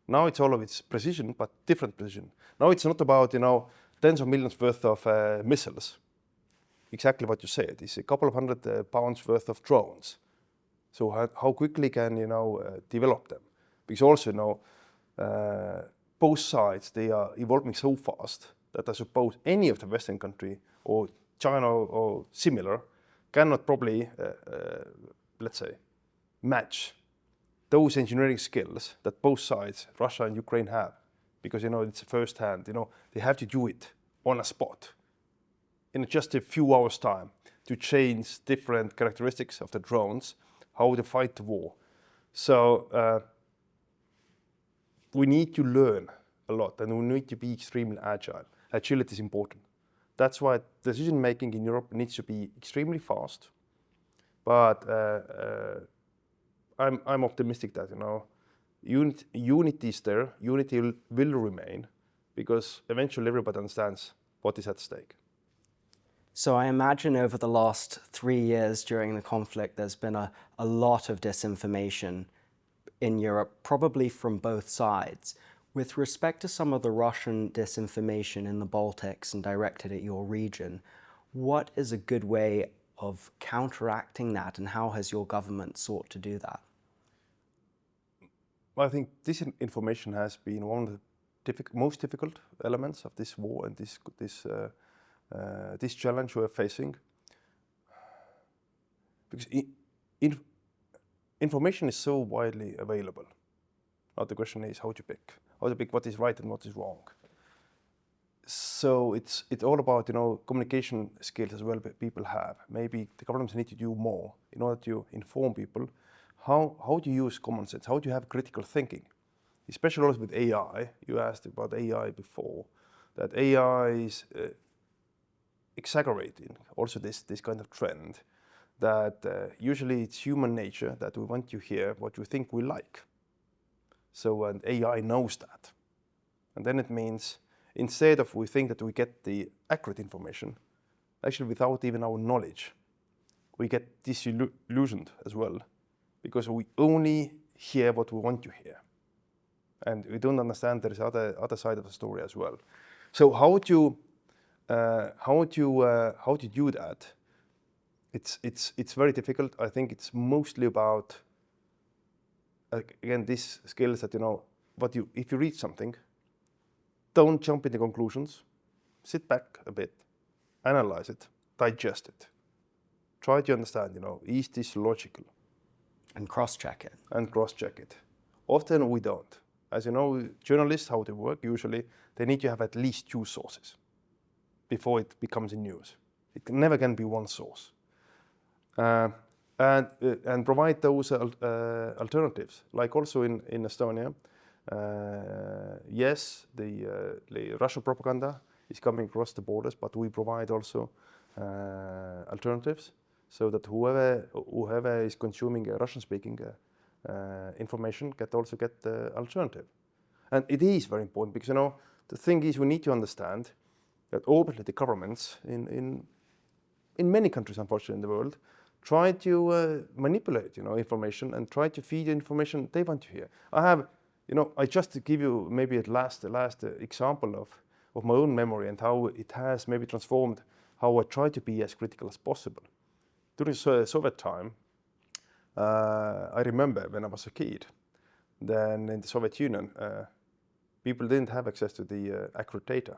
[SPEAKER 1] Now it's all of its precision, but different precision. Now it's not about tens of millions worth of missiles. Exactly what you said. It's a couple of hundred pounds worth of drones. So how quickly can develop them? Because also both sides, they are evolving so fast that I suppose any of the Western country or China or similar cannot probably, let's say, match those engineering skills that both sides, Russia and Ukraine, have. Because it's first hand, they have to do it on a spot in just a few hours time to change different characteristics of the drones, how to fight the war. So we need to learn a lot, and we need to be extremely agile. Agility is important. That's why decision making in Europe needs to be extremely fast. But I'm optimistic that unity is there, unity will remain, because eventually everybody understands what is at stake.
[SPEAKER 2] So I imagine over the last 3 years during the conflict, there's been a lot of disinformation in Europe, probably from both sides. With respect to some of the Russian disinformation in the Baltics and directed at your region, what is a good way of counteracting that, and how has your government sought to do that?
[SPEAKER 1] I think this information has been one of the most difficult elements of this war and this challenge we are facing. Because information is so widely available. Now the question is how to pick what is right and what is wrong. So it's all about communication skills as well that people have. Maybe the governments need to do more in order to inform people how to use common sense, how to have critical thinking, especially also with AI. You asked about AI before, that AI is exaggerating also this kind of trend, that usually it's human nature that we want to hear what we think we like. So and AI knows that. And then it means instead of we think that we get the accurate information, actually without even our knowledge, we get disillusioned as well, because we only hear what we want to hear. And we don't understand there is other side of the story as well. So how to do that? It's very difficult. I think it's mostly about again these skills that if you read something, don't jump into conclusions. Sit back a bit, analyze it, digest it. Try to understand, is this logical?
[SPEAKER 2] And cross-check it.
[SPEAKER 1] And cross-check it. Often we don't. As you know, journalists, how they work, usually they need to have at least 2 sources before it becomes in news. It never can be one source. And provide those alternatives. Like also in Estonia, yes, the Russian propaganda is coming across the borders, but we provide also alternatives, so that whoever is consuming Russian-speaking information can also get the alternative. And it is very important because the thing is we need to understand that obviously the governments in many countries, unfortunately, in the world, try to manipulate information and try to feed information they want to hear. I just to give you maybe the last example of my own memory and how it has maybe transformed how I try to be as critical as possible. During Soviet time, I remember when I was a kid, then in the Soviet Union, people didn't have access to the accurate data.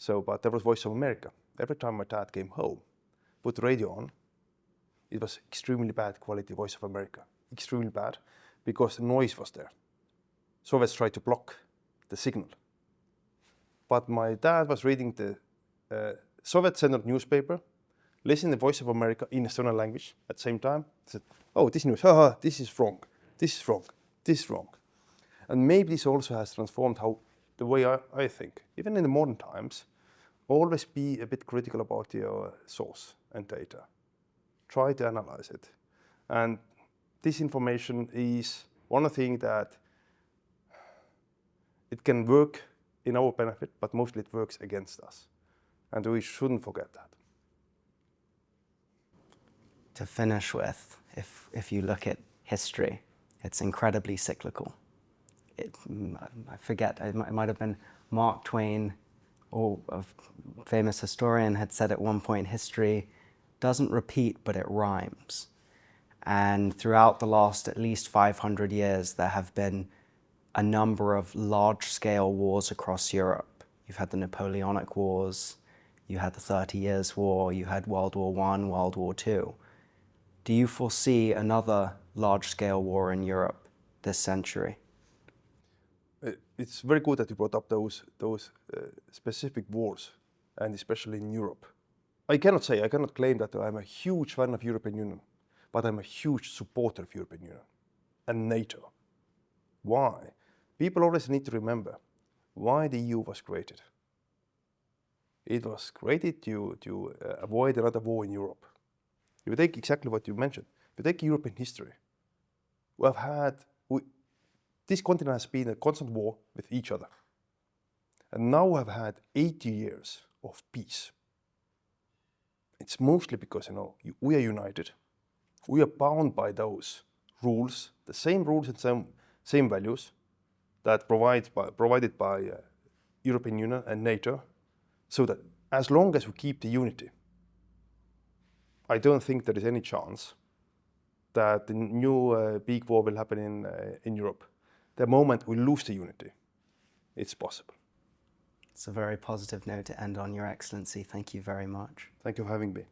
[SPEAKER 1] But there was Voice of America. Every time my dad came home, put the radio on, it was extremely bad quality Voice of America. Extremely bad, because the noise was there. Soviets tried to block the signal. But my dad was reading the Soviet-centered newspaper, listening to the Voice of America in Estonian language at the same time. He said, oh, this news, this is wrong, this is wrong, this is wrong. And maybe this also has transformed the way I think. Even in the modern times, always be a bit critical about your source and data. Try to analyze it. And this information is one thing that it can work in our benefit, but mostly it works against us. And we shouldn't forget that.
[SPEAKER 2] To finish with, if you look at history, it's incredibly cyclical. I forget, it might have been Mark Twain, or a famous historian, had said at one point, history doesn't repeat, but it rhymes. And throughout the last at least 500 years, there have been a number of large-scale wars across Europe. You've had the Napoleonic Wars, you had the 30 Years' War, you had World War I, World War II. Do you foresee another large-scale war in Europe this century?
[SPEAKER 1] It's very good that you brought up those specific wars, and especially in Europe. I cannot claim that I'm a huge fan of European Union, but I'm a huge supporter of European Union and NATO. Why? People always need to remember why the EU was created. It was created to avoid another war in Europe. If you take exactly what you mentioned, if you take European history, this continent has been a constant war with each other. And now we have had 80 years of peace. It's mostly because, we are united. We are bound by those rules, the same rules and same values that provided by European Union and NATO, so that as long as we keep the unity, I don't think there is any chance that the new big war will happen in Europe. The moment we lose the unity, it's possible.
[SPEAKER 2] It's a very positive note to end on, Your Excellency. Thank you very much.
[SPEAKER 1] Thank you for having me.